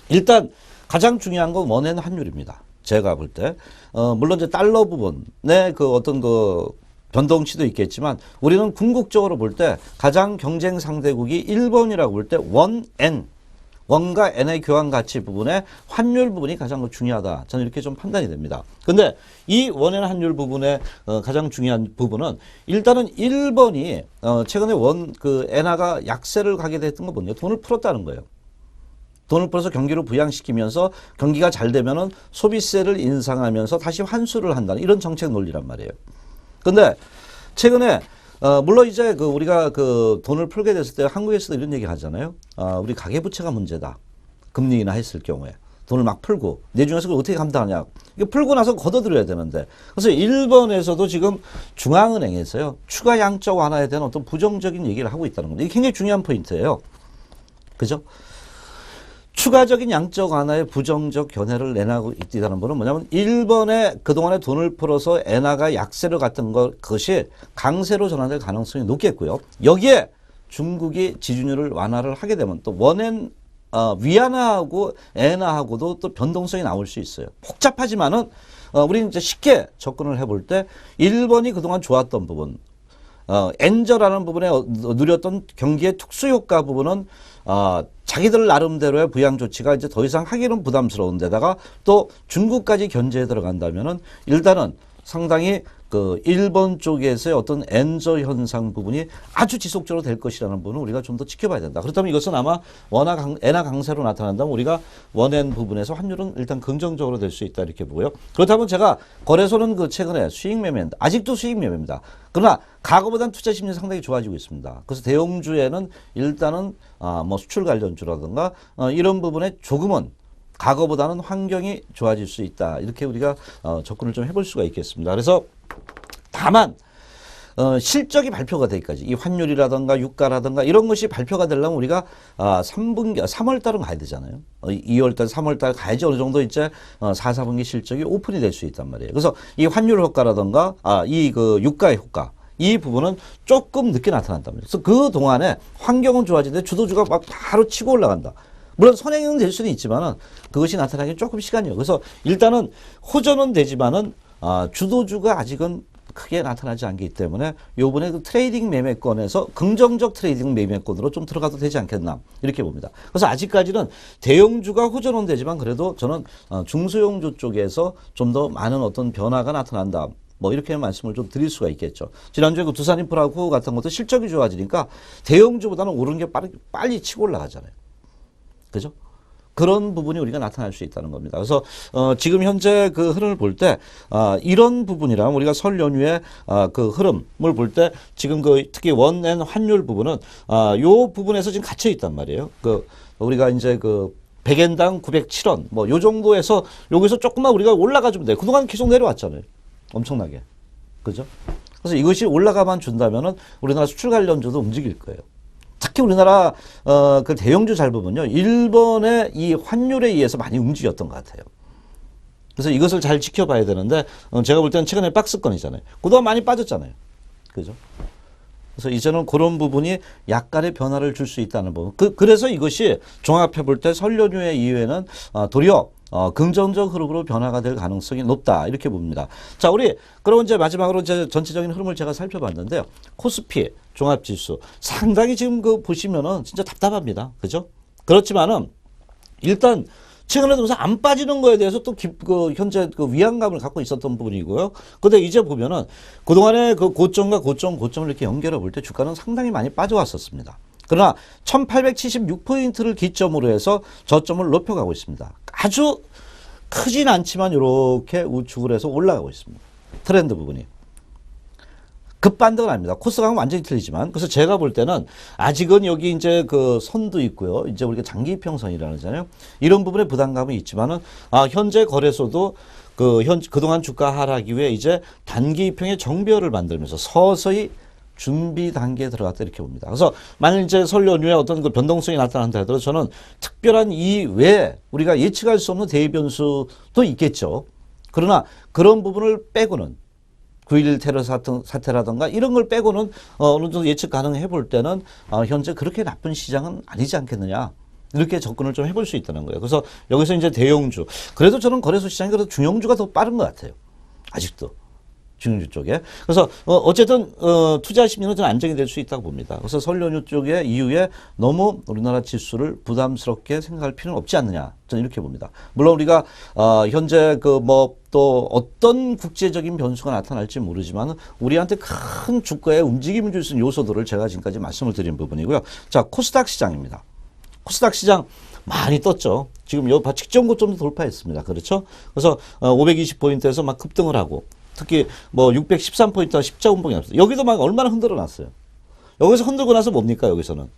일단 가장 중요한 건 원엔 환율입니다. 제가 볼 때 물론 이제 달러 부분에 그 어떤 그 변동치도 있겠지만 우리는 궁극적으로 볼 때 가장 경쟁 상대국이 일본이라고 볼 때 원엔 원과 엔의 교환 가치 부분에 환율 부분이 가장 중요하다. 저는 이렇게 좀 판단이 됩니다. 근데 이 원엔 환율 부분의 가장 중요한 부분은 일단은 일본이 최근에 그 엔화가 약세를 가게 됐던 건 뭐냐? 돈을 풀었다는 거예요. 돈을 풀어서 경기를 부양시키면서 경기가 잘 되면은 소비세를 인상하면서 다시 환수를 한다는 이런 정책 논리란 말이에요. 근데 최근에 물론 이제 그 우리가 그 돈을 풀게 됐을 때 한국에서도 이런 얘기 하잖아요. 우리 가계부채가 문제다. 금리 인하했을 경우에 돈을 막 풀고 내중에서 그걸 어떻게 감당하냐. 이거 풀고 나서 걷어들여야 되는데. 그래서 일본에서도 지금 중앙은행에서요. 추가 양적 완화에 대한 어떤 부정적인 얘기를 하고 있다는 겁니다. 이게 굉장히 중요한 포인트예요. 그죠? 추가적인 양적 완화의 부정적 견해를 내나고 있다는 것은 뭐냐면 일본에 그동안에 돈을 풀어서 엔화가 약세로 갔던 것이 강세로 전환될 가능성이 높겠고요. 여기에 중국이 지준율을 완화를 하게 되면 또 원엔 위안화하고 엔화하고도 또 변동성이 나올 수 있어요. 복잡하지만은 우리는 이제 쉽게 접근을 해볼 때 일본이 그동안 좋았던 부분 엔저라는 부분에 누렸던 경기의 특수 효과 부분은 자기들 나름대로의 부양 조치가 이제 더 이상 하기는 부담스러운 데다가 또 중국까지 견제에 들어간다면은 일단은 상당히 그 일본 쪽에서의 어떤 엔저 현상 부분이 아주 지속적으로 될 것이라는 부분은 우리가 좀 더 지켜봐야 된다. 그렇다면 이것은 아마 엔화 강세로 나타난다면 우리가 원엔 부분에서 환율은 일단 긍정적으로 될 수 있다 이렇게 보고요. 그렇다면 제가 거래소는 그 최근에 수익 매매입니다. 아직도 수익 매매입니다. 그러나 과거보다는 투자 심리 상당히 좋아지고 있습니다. 그래서 대형주에는 일단은 뭐 수출 관련주라든가 이런 부분에 조금은 과거보다는 환경이 좋아질 수 있다. 이렇게 우리가 접근을 좀 해볼 수가 있겠습니다. 그래서 다만 실적이 발표가 되기까지 이 환율이라든가 유가라든가 이런 것이 발표가 되려면 우리가 3월 달은 가야 되잖아요. 2월 달, 3월 달 가야지 어느 정도 이제 4, 4분기 실적이 오픈이 될 수 있단 말이에요. 그래서 이 환율 효과라든가 이 그 유가의 효과 이 부분은 조금 늦게 나타난단 말이에요. 그래서 그 동안에 환경은 좋아지는데 주도주가 막 바로 치고 올라간다. 물론 선행은 될 수는 있지만은 그것이 나타나기 조금 시간이에요. 그래서 일단은 호전은 되지만은 주도주가 아직은 크게 나타나지 않기 때문에 요번에 그 트레이딩 매매권에서 긍정적 트레이딩 매매권으로 좀 들어가도 되지 않겠나 이렇게 봅니다. 그래서 아직까지는 대형주가 호전은 되지만 그래도 저는 중소형주 쪽에서 좀 더 많은 어떤 변화가 나타난다. 뭐 이렇게 말씀을 좀 드릴 수가 있겠죠. 지난주에 그 두산인프라고 같은 것도 실적이 좋아지니까 대형주보다는 오르는 게 빨리 치고 올라가잖아요. 그죠? 그런 부분이 우리가 나타날 수 있다는 겁니다. 그래서 지금 현재 그 흐름을 볼 때 이런 부분이랑 우리가 설 연휴에 그 흐름을 볼 때 지금 그 특히 원엔 환율 부분은 요 부분에서 지금 갇혀 있단 말이에요. 그 우리가 이제 그 100엔당 907원 뭐 요 정도에서 여기서 조금만 우리가 올라가 주면 돼요. 그동안 계속 내려왔잖아요. 엄청나게. 그죠? 그래서 이것이 올라가만 준다면은 우리나라 수출 관련주도 움직일 거예요. 특히 우리나라 그 대형주 잘 보면요, 일본의 이 환율에 의해서 많이 움직였던 것 같아요. 그래서 이것을 잘 지켜봐야 되는데 제가 볼 때는 최근에 박스권이잖아요. 그동안 많이 빠졌잖아요. 그죠? 그래서 이제는 그런 부분이 약간의 변화를 줄 수 있다는 부분. 그래서 이것이 종합해 볼 때 설 연휴 이후에는 도리어 긍정적 흐름으로 변화가 될 가능성이 높다 이렇게 봅니다. 자, 우리 그럼 이제 마지막으로 이제 전체적인 흐름을 제가 살펴봤는데요. 코스피 종합지수 상당히 지금 그 보시면은 진짜 답답합니다. 그죠? 그렇지만은 일단 최근에 들어서 안 빠지는 거에 대해서 또 그 현재 그 위안감을 갖고 있었던 부분이고요. 근데 이제 보면은 그동안의 그 고점과 고점을 이렇게 연결해 볼 때 주가는 상당히 많이 빠져왔었습니다. 그러나 1876포인트를 기점으로 해서 저점을 높여가고 있습니다. 아주 크진 않지만 이렇게 우측을 해서 올라가고 있습니다. 트렌드 부분이. 급반등은 아닙니다. 코스강은 완전히 틀리지만. 그래서 제가 볼 때는 아직은 여기 이제 그 선도 있고요. 이제 우리가 장기 이평선이라는 거잖아요. 이런 부분에 부담감이 있지만은 현재 거래소도 그동안 주가 하락 이후에 이제 단기 이평의 정배열을 만들면서 서서히 준비 단계에 들어갔다 이렇게 봅니다. 그래서 만일 이제 설 연휴에 어떤 그 변동성이 나타난다 하더라도 저는 특별한 이외에 우리가 예측할 수 없는 대외 변수도 있겠죠. 그러나 그런 부분을 빼고는 9.11 테러 사태라든가 이런 걸 빼고는 어느 정도 예측 가능해 볼 때는 현재 그렇게 나쁜 시장은 아니지 않겠느냐. 이렇게 접근을 좀 해볼 수 있다는 거예요. 그래서 여기서 이제 대형주. 그래도 저는 거래소 시장이 그래도 중형주가 더 빠른 것 같아요. 아직도. 중형주 쪽에. 그래서 어쨌든 투자 심리는 좀 안정이 될 수 있다고 봅니다. 그래서 설 연휴 쪽에 이후에 너무 우리나라 지수를 부담스럽게 생각할 필요는 없지 않느냐. 저는 이렇게 봅니다. 물론 우리가 현재 그 뭐 또 어떤 국제적인 변수가 나타날지 모르지만 우리한테 큰 주가에 움직임을 줄 수 있는 요소들을 제가 지금까지 말씀을 드린 부분이고요. 자, 코스닥 시장입니다. 코스닥 시장 많이 떴죠. 지금 직전 고점도 돌파했습니다. 그렇죠? 그래서 520포인트에서 막 급등을 하고 특히 뭐 613포인트와 십자운봉이 없어요. 여기도 막 얼마나 흔들어 놨어요. 여기서 흔들고 나서 뭡니까 여기서는.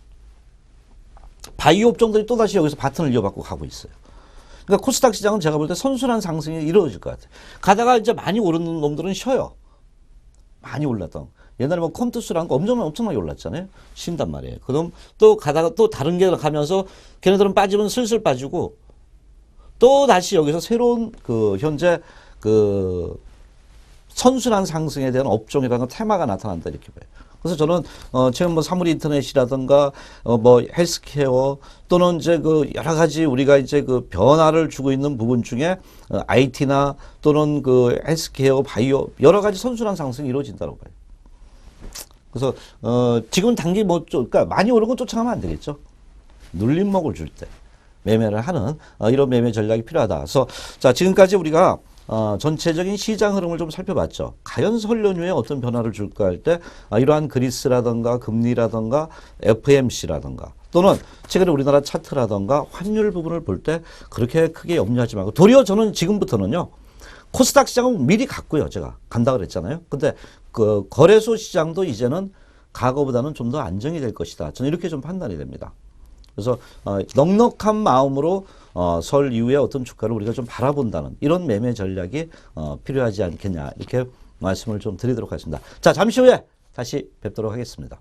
바이오 업종들이 또다시 여기서 바튼을 이어받고 가고 있어요. 그러니까 코스닥 시장은 제가 볼 때 선순환 상승이 이루어질 것 같아요. 가다가 이제 많이 오르는 놈들은 쉬어요. 많이 올랐던. 옛날에 뭐 컴투스라는 거 엄청나게 올랐잖아요. 쉰단 말이에요. 그럼 또 가다가 또 다른 게 가면서 걔네들은 빠지면 슬슬 빠지고 또 다시 여기서 새로운 그 현재 그 선순환 상승에 대한 업종이라는 테마가 나타난다 이렇게 봐요. 그래서 저는 지금 뭐 사물 인터넷이라든가 뭐 헬스케어 또는 이제 그 여러 가지 우리가 이제 그 변화를 주고 있는 부분 중에 IT나 또는 그 헬스케어, 바이오 여러 가지 선순환 상승이 이루어진다고 봐요. 그래서 지금 단기 그러니까 많이 오른 건 쫓아가면 안 되겠죠. 눌림목을 줄 때 매매를 하는 이런 매매 전략이 필요하다. 그래서 자, 지금까지 우리가 전체적인 시장 흐름을 좀 살펴봤죠. 과연 설 연휴에 어떤 변화를 줄까 할 때 이러한 그리스라든가 금리라든가 FMC라든가 또는 최근에 우리나라 차트라든가 환율 부분을 볼 때 그렇게 크게 염려하지 말고 도리어 저는 지금부터는요. 코스닥 시장은 미리 갔고요. 제가 간다 그랬잖아요. 근데 그 거래소 시장도 이제는 과거보다는 좀 더 안정이 될 것이다. 저는 이렇게 좀 판단이 됩니다. 그래서 넉넉한 마음으로 설 이후에 어떤 주가를 우리가 좀 바라본다는 이런 매매 전략이 필요하지 않겠냐 이렇게 말씀을 좀 드리도록 하겠습니다. 자, 잠시 후에 다시 뵙도록 하겠습니다.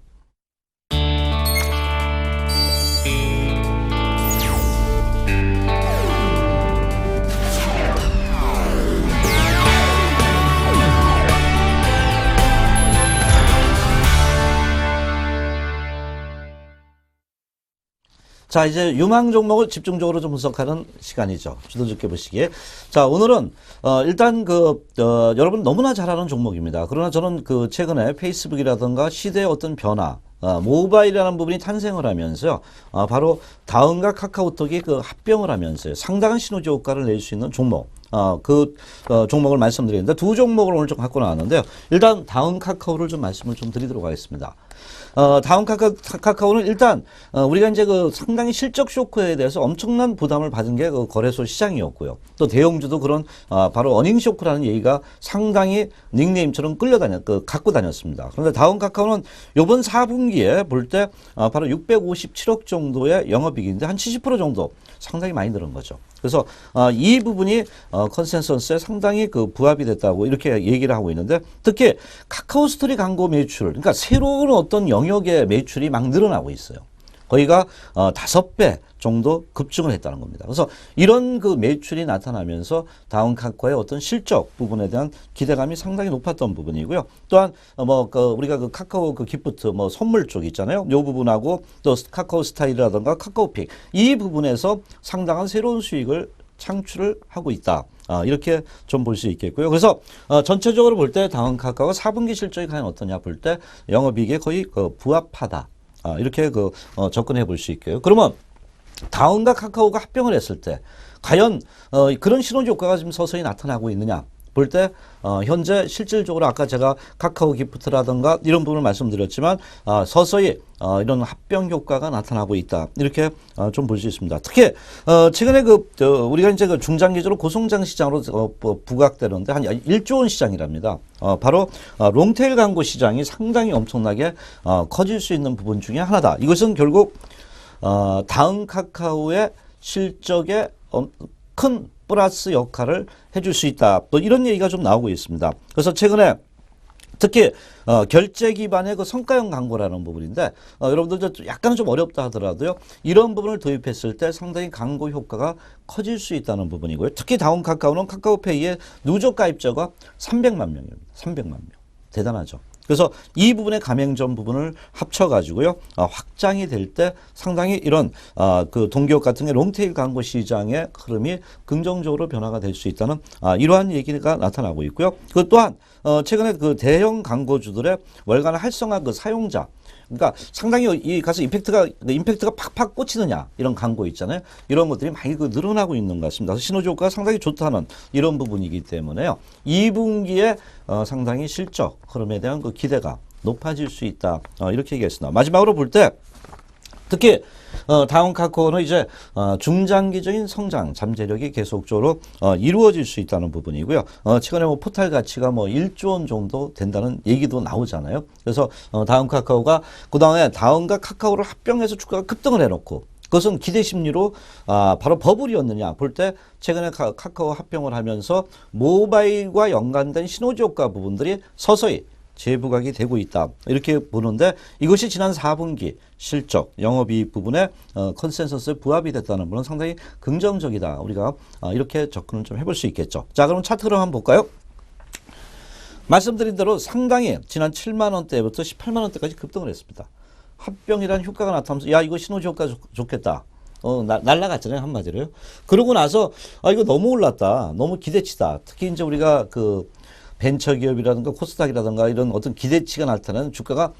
자, 이제 유망 종목을 집중적으로 좀 분석하는 시간이죠. 주도주께 보시기에. 자, 오늘은, 일단 여러분 너무나 잘 아는 종목입니다. 그러나 저는 최근에 페이스북이라든가 시대의 어떤 변화, 모바일이라는 부분이 탄생을 하면서요. 바로 다음과 카카오톡이 합병을 하면서요. 상당한 시너지 효과를 낼 수 있는 종목. 종목을 말씀드리는데 두 종목을 오늘 좀 갖고 나왔는데요. 일단 다음 카카오를 좀 말씀을 좀 드리도록 하겠습니다. 다음 카카오는 일단 우리가 이제 상당히 실적 쇼크에 대해서 엄청난 부담을 받은 게 거래소 시장이었고요. 또 대형주도 그런 바로 어닝 쇼크라는 얘기가 상당히 닉네임처럼 갖고 다녔습니다. 그런데 다음 카카오는 이번 4분기에 볼 때 바로 657억 정도의 영업이익인데 한 70% 정도 상당히 많이 늘은 거죠. 그래서 이 부분이 컨센서스에 상당히 부합이 됐다고 이렇게 얘기를 하고 있는데 특히 카카오스토리 광고 매출, 그러니까 새로운 어떤 영역의 매출이 막 늘어나고 있어요. 거기가 5배 정도 급증을 했다는 겁니다. 그래서 이런 매출이 나타나면서 다음 카카오의 어떤 실적 부분에 대한 기대감이 상당히 높았던 부분이고요. 또한 우리가 카카오 기프트 선물 쪽 있잖아요. 이 부분하고 또 카카오 스타일이라든가 카카오픽 이 부분에서 상당한 새로운 수익을 창출을 하고 있다. 이렇게 좀 볼 수 있겠고요. 그래서 전체적으로 볼 때 다음 카카오가 4분기 실적이 과연 어떠냐 볼 때 영업이익에 거의 부합하다. 이렇게 접근해 볼 수 있고요. 그러면 다음과 카카오가 합병을 했을 때 과연 그런 시너지 효과가 지금 서서히 나타나고 있느냐 볼 때 현재 실질적으로 아까 제가 카카오 기프트라든가 이런 부분을 말씀드렸지만 서서히 이런 합병 효과가 나타나고 있다 이렇게 좀 볼 수 있습니다. 특히 최근에 우리가 이제 중장기적으로 고성장 시장으로 부각되는데 한 1조 원 시장이랍니다. 바로 롱테일 광고 시장이 상당히 엄청나게 커질 수 있는 부분 중에 하나다. 이것은 결국 다음 카카오의 실적에 큰 플러스 역할을 해줄 수 있다. 또 이런 얘기가 좀 나오고 있습니다. 그래서 최근에 특히 결제 기반의 성과형 광고라는 부분인데 여러분들 약간은 좀 어렵다 하더라도요. 이런 부분을 도입했을 때 상당히 광고 효과가 커질 수 있다는 부분이고요. 특히 다음 카카오는 카카오페이의 누적 가입자가 300만 명입니다. 300만 명. 대단하죠. 그래서 이 부분의 가맹점 부분을 합쳐가지고요. 확장이 될 때 상당히 이런 동기업 같은 게 롱테일 광고 시장의 흐름이 긍정적으로 변화가 될 수 있다는 이러한 얘기가 나타나고 있고요. 그 또한 최근에 대형 광고주들의 월간 활성화 사용자 그러니까 상당히 가서 임팩트가 팍팍 꽂히느냐 이런 광고 있잖아요. 이런 것들이 많이 늘어나고 있는 것 같습니다. 그래서 시너지 효과가 상당히 좋다는 이런 부분이기 때문에요. 2분기에 상당히 실적 흐름에 대한 기대가 높아질 수 있다. 이렇게 얘기했습니다. 마지막으로 볼 때 특히 다음 카카오는 이제 중장기적인 성장 잠재력이 계속적으로 이루어질 수 있다는 부분이고요. 최근에 포탈 가치가 1조 원 정도 된다는 얘기도 나오잖아요. 그래서 다음 카카오가 그다음에 다음과 카카오를 합병해서 주가가 급등을 해놓고 그것은 기대 심리로 바로 버블이었느냐 볼 때 최근에 카카오 합병을 하면서 모바일과 연관된 시너지 효과 부분들이 서서히 재부각이 되고 있다. 이렇게 보는데 이것이 지난 4분기 실적, 영업이익 부분에 컨센서스에 부합이 됐다는 부분은 상당히 긍정적이다. 우리가 이렇게 접근을 좀 해볼 수 있겠죠. 자, 그럼 차트를 한번 볼까요? 말씀드린 대로 상당히 지난 7만 원대부터 18만 원대까지 급등을 했습니다. 합병이라는 효과가 나타나면서 야 이거 시너지 효과 좋겠다. 날라갔잖아요 한마디로요. 그러고 나서 이거 너무 올랐다. 너무 기대치다. 특히 이제 우리가 벤처기업이라든가 코스닥이라든가 이런 어떤 기대치가 나타나는 주가가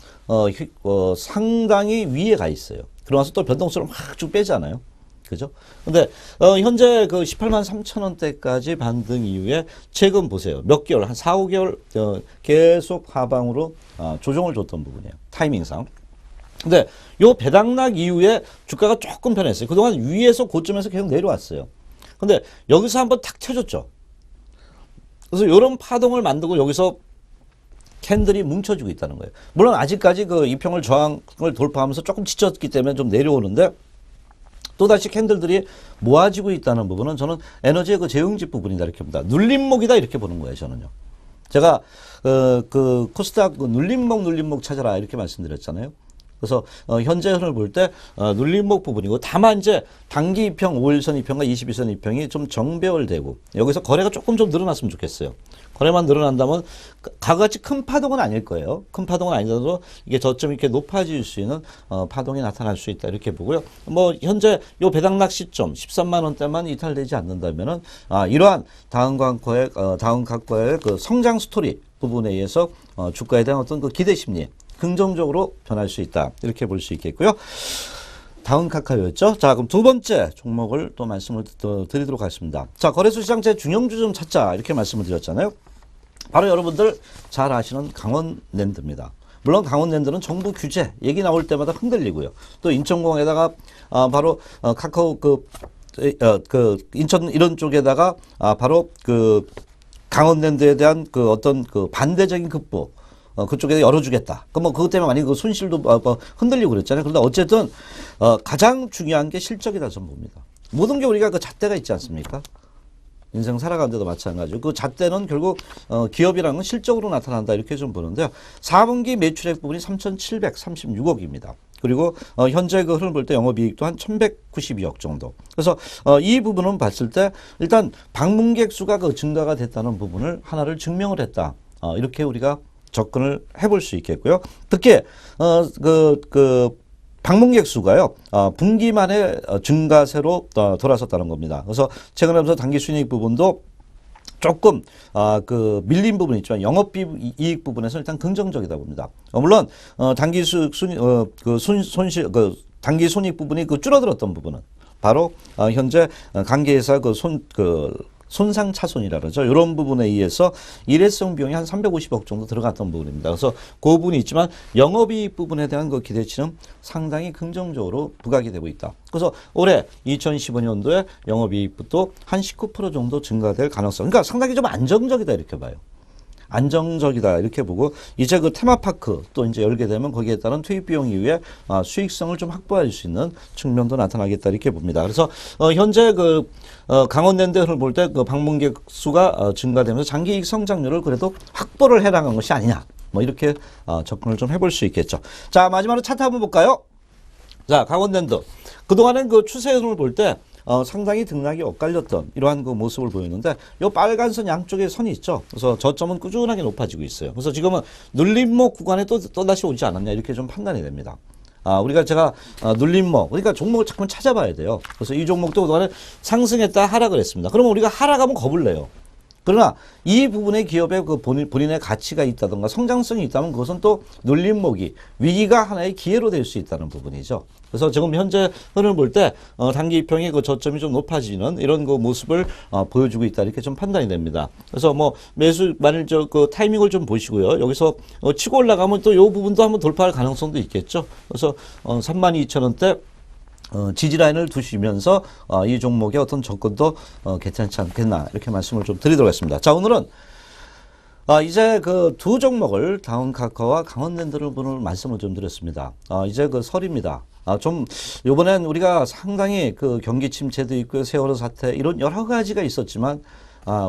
상당히 위에 가 있어요. 그러면서 또 변동성을 막 쭉 빼잖아요. 그죠? 근데 현재 그 18만 3천 원대까지 반등 이후에 최근 보세요. 몇 개월, 한 4, 5개월 계속 하방으로 조정을 줬던 부분이에요. 타이밍상. 근데 요 배당락 이후에 주가가 조금 변했어요. 그동안 위에서 고점에서 계속 내려왔어요. 근데 여기서 한번 탁 켜줬죠. 그래서 이런 파동을 만들고 여기서 캔들이 뭉쳐지고 있다는 거예요. 물론 아직까지 그 이평을 저항을 돌파하면서 조금 지쳤기 때문에 좀 내려오는데 또다시 캔들들이 모아지고 있다는 부분은 저는 에너지의 그 재응집 부분이다 이렇게 봅니다. 눌림목이다 이렇게 보는 거예요, 저는요. 제가 그 코스닥 그 눌림목 찾아라 이렇게 말씀드렸잖아요. 그래서 현재 흐름을 볼 때 눌림목 부분이고 다만 이제 단기 이평 5일선 이평과 22선 이평이 좀 정배열되고 여기서 거래가 조금 좀 늘어났으면 좋겠어요. 거래만 늘어난다면 가같이 큰 파동은 아닐 거예요. 큰 파동은 아니더라도 이게 저점이 이렇게 높아질 수 있는 파동이 나타날 수 있다 이렇게 보고요. 뭐 현재 요 배당락 시점 13만 원대만 이탈되지 않는다면은 이러한 다음각과의 그 성장 스토리 부분에 의해서 주가에 대한 어떤 그 기대 심리 긍정적으로 변할 수 있다. 이렇게 볼 수 있겠고요. 다운 카카오였죠. 자, 그럼 두 번째 종목을 또 말씀을 드리도록 하겠습니다. 자, 거래소 시장 제 중형주 좀 찾자. 이렇게 말씀을 드렸잖아요. 바로 여러분들 잘 아시는 강원랜드입니다. 물론 강원랜드는 정부 규제 얘기 나올 때마다 흔들리고요. 또 인천공항에다가 바로 카카오 그 인천 이런 쪽에다가 바로 그 강원랜드에 대한 그 어떤 그 반대적인 급부 그쪽에 열어주겠다. 뭐 그것 때문에 많이 그 손실도 흔들리고 그랬잖아요. 그런데 어쨌든 가장 중요한 게 실적이다 저는 봅니다. 모든 게 우리가 그 잣대가 있지 않습니까? 인생 살아가는데도 마찬가지고 그 잣대는 결국 기업이라는 건 실적으로 나타난다 이렇게 좀 보는데요. 4분기 매출액 부분이 3,736억입니다. 그리고 현재 그 흐름을 볼 때 영업이익도 한 1,192억 정도. 그래서 이 부분은 봤을 때 일단 방문객 수가 그 증가가 됐다는 부분을 하나를 증명을 했다. 이렇게 우리가 접근을 해볼 수 있겠고요. 특히 방문객 수가요 분기 만에 증가세로 돌아섰다는 겁니다. 그래서 최근에 하면서 단기 순이익 부분도 조금 그 밀린 부분이 있지만 영업이익 부분에서 일단 긍정적이다 봅니다. 물론 단기 단기 손익 부분이 그 줄어들었던 부분은 바로 현재 관계회사 손상 차손이라 그러죠. 이런 부분에 의해서 일회성 비용이 한 350억 정도 들어갔던 부분입니다. 그래서 그 부분이 있지만 영업이익 부분에 대한 그 기대치는 상당히 긍정적으로 부각이 되고 있다. 그래서 올해 2015년도에 영업이익도 한 19% 정도 증가될 가능성. 그러니까 상당히 좀 안정적이다 이렇게 봐요. 안정적이다 이렇게 보고 이제 그 테마파크 또 이제 열게 되면 거기에 따른 투입 비용 이후에 수익성을 좀 확보할 수 있는 측면도 나타나겠다 이렇게 봅니다. 그래서 현재 그 강원랜드를 볼 때 그 방문객 수가 증가되면서 장기이익 성장률을 그래도 확보를 해나간 것이 아니냐 뭐 이렇게 접근을 좀 해볼 수 있겠죠. 자, 마지막으로 차트 한번 볼까요? 자, 강원랜드 그동안은 그 추세 흐름을 볼 때 상당히 등락이 엇갈렸던 이러한 그 모습을 보이는데 요 빨간 선 양쪽에 선이 있죠. 그래서 저점은 꾸준하게 높아지고 있어요. 그래서 지금은 눌림목 구간에 또다시 오지 않았냐 이렇게 좀 판단이 됩니다. 우리가 제가 눌림목 그러니까 종목을 자꾸 찾아봐야 돼요. 그래서 이 종목도 그동안에 상승했다 하락을 했습니다. 그러면 우리가 하락하면 겁을 내요. 그러나 이 부분의 기업의 그 본인의 가치가 있다던가 성장성이 있다면 그것은 또 눌림목이 위기가 하나의 기회로 될 수 있다는 부분이죠. 그래서 지금 현재 흐름을 볼 때 단기 이평의 그 저점이 좀 높아지는 이런 그 모습을 보여주고 있다 이렇게 좀 판단이 됩니다. 그래서 뭐 매수 만일 그 타이밍을 좀 보시고요. 여기서 치고 올라가면 또 이 부분도 한번 돌파할 가능성도 있겠죠. 그래서 32,000원대 지지라인을 두시면서 이 종목의 어떤 접근도 괜찮지 않겠나 이렇게 말씀을 좀 드리도록 하겠습니다. 자, 오늘은 이제 그 두 종목을 다운카카오와 강원랜드를 보는 말씀을 좀 드렸습니다. 이제 그 설입니다. 좀 이번엔 우리가 상당히 그 경기 침체도 있고 세월호 사태 이런 여러 가지가 있었지만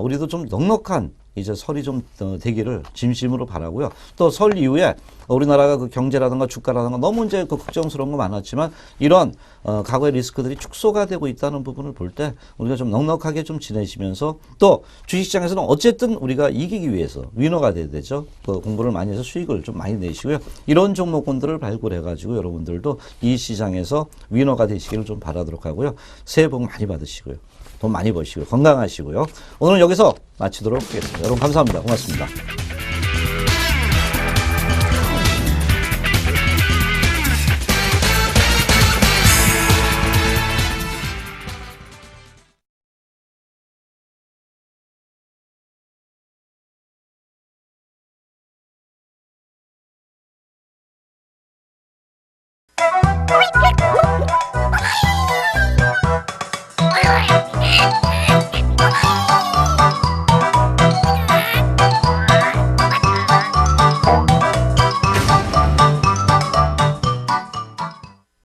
우리도 좀 넉넉한 이제 설이 좀 되기를 진심으로 바라고요. 또 설 이후에 우리나라가 그 경제라든가 주가라든가 너무 이제 그 걱정스러운 거 많았지만 이런 과거의 리스크들이 축소가 되고 있다는 부분을 볼 때 우리가 좀 넉넉하게 좀 지내시면서 또 주식시장에서는 어쨌든 우리가 이기기 위해서 위너가 돼야 되죠. 그 공부를 많이 해서 수익을 좀 많이 내시고요. 이런 종목군들을 발굴해 가지고 여러분들도 이 시장에서 위너가 되시기를 좀 바라도록 하고요. 새해 복 많이 받으시고요. 돈 많이 버시고 건강하시고요. 오늘 여기서 마치도록 하겠습니다. 여러분 감사합니다. 고맙습니다. Quick, quick, quick.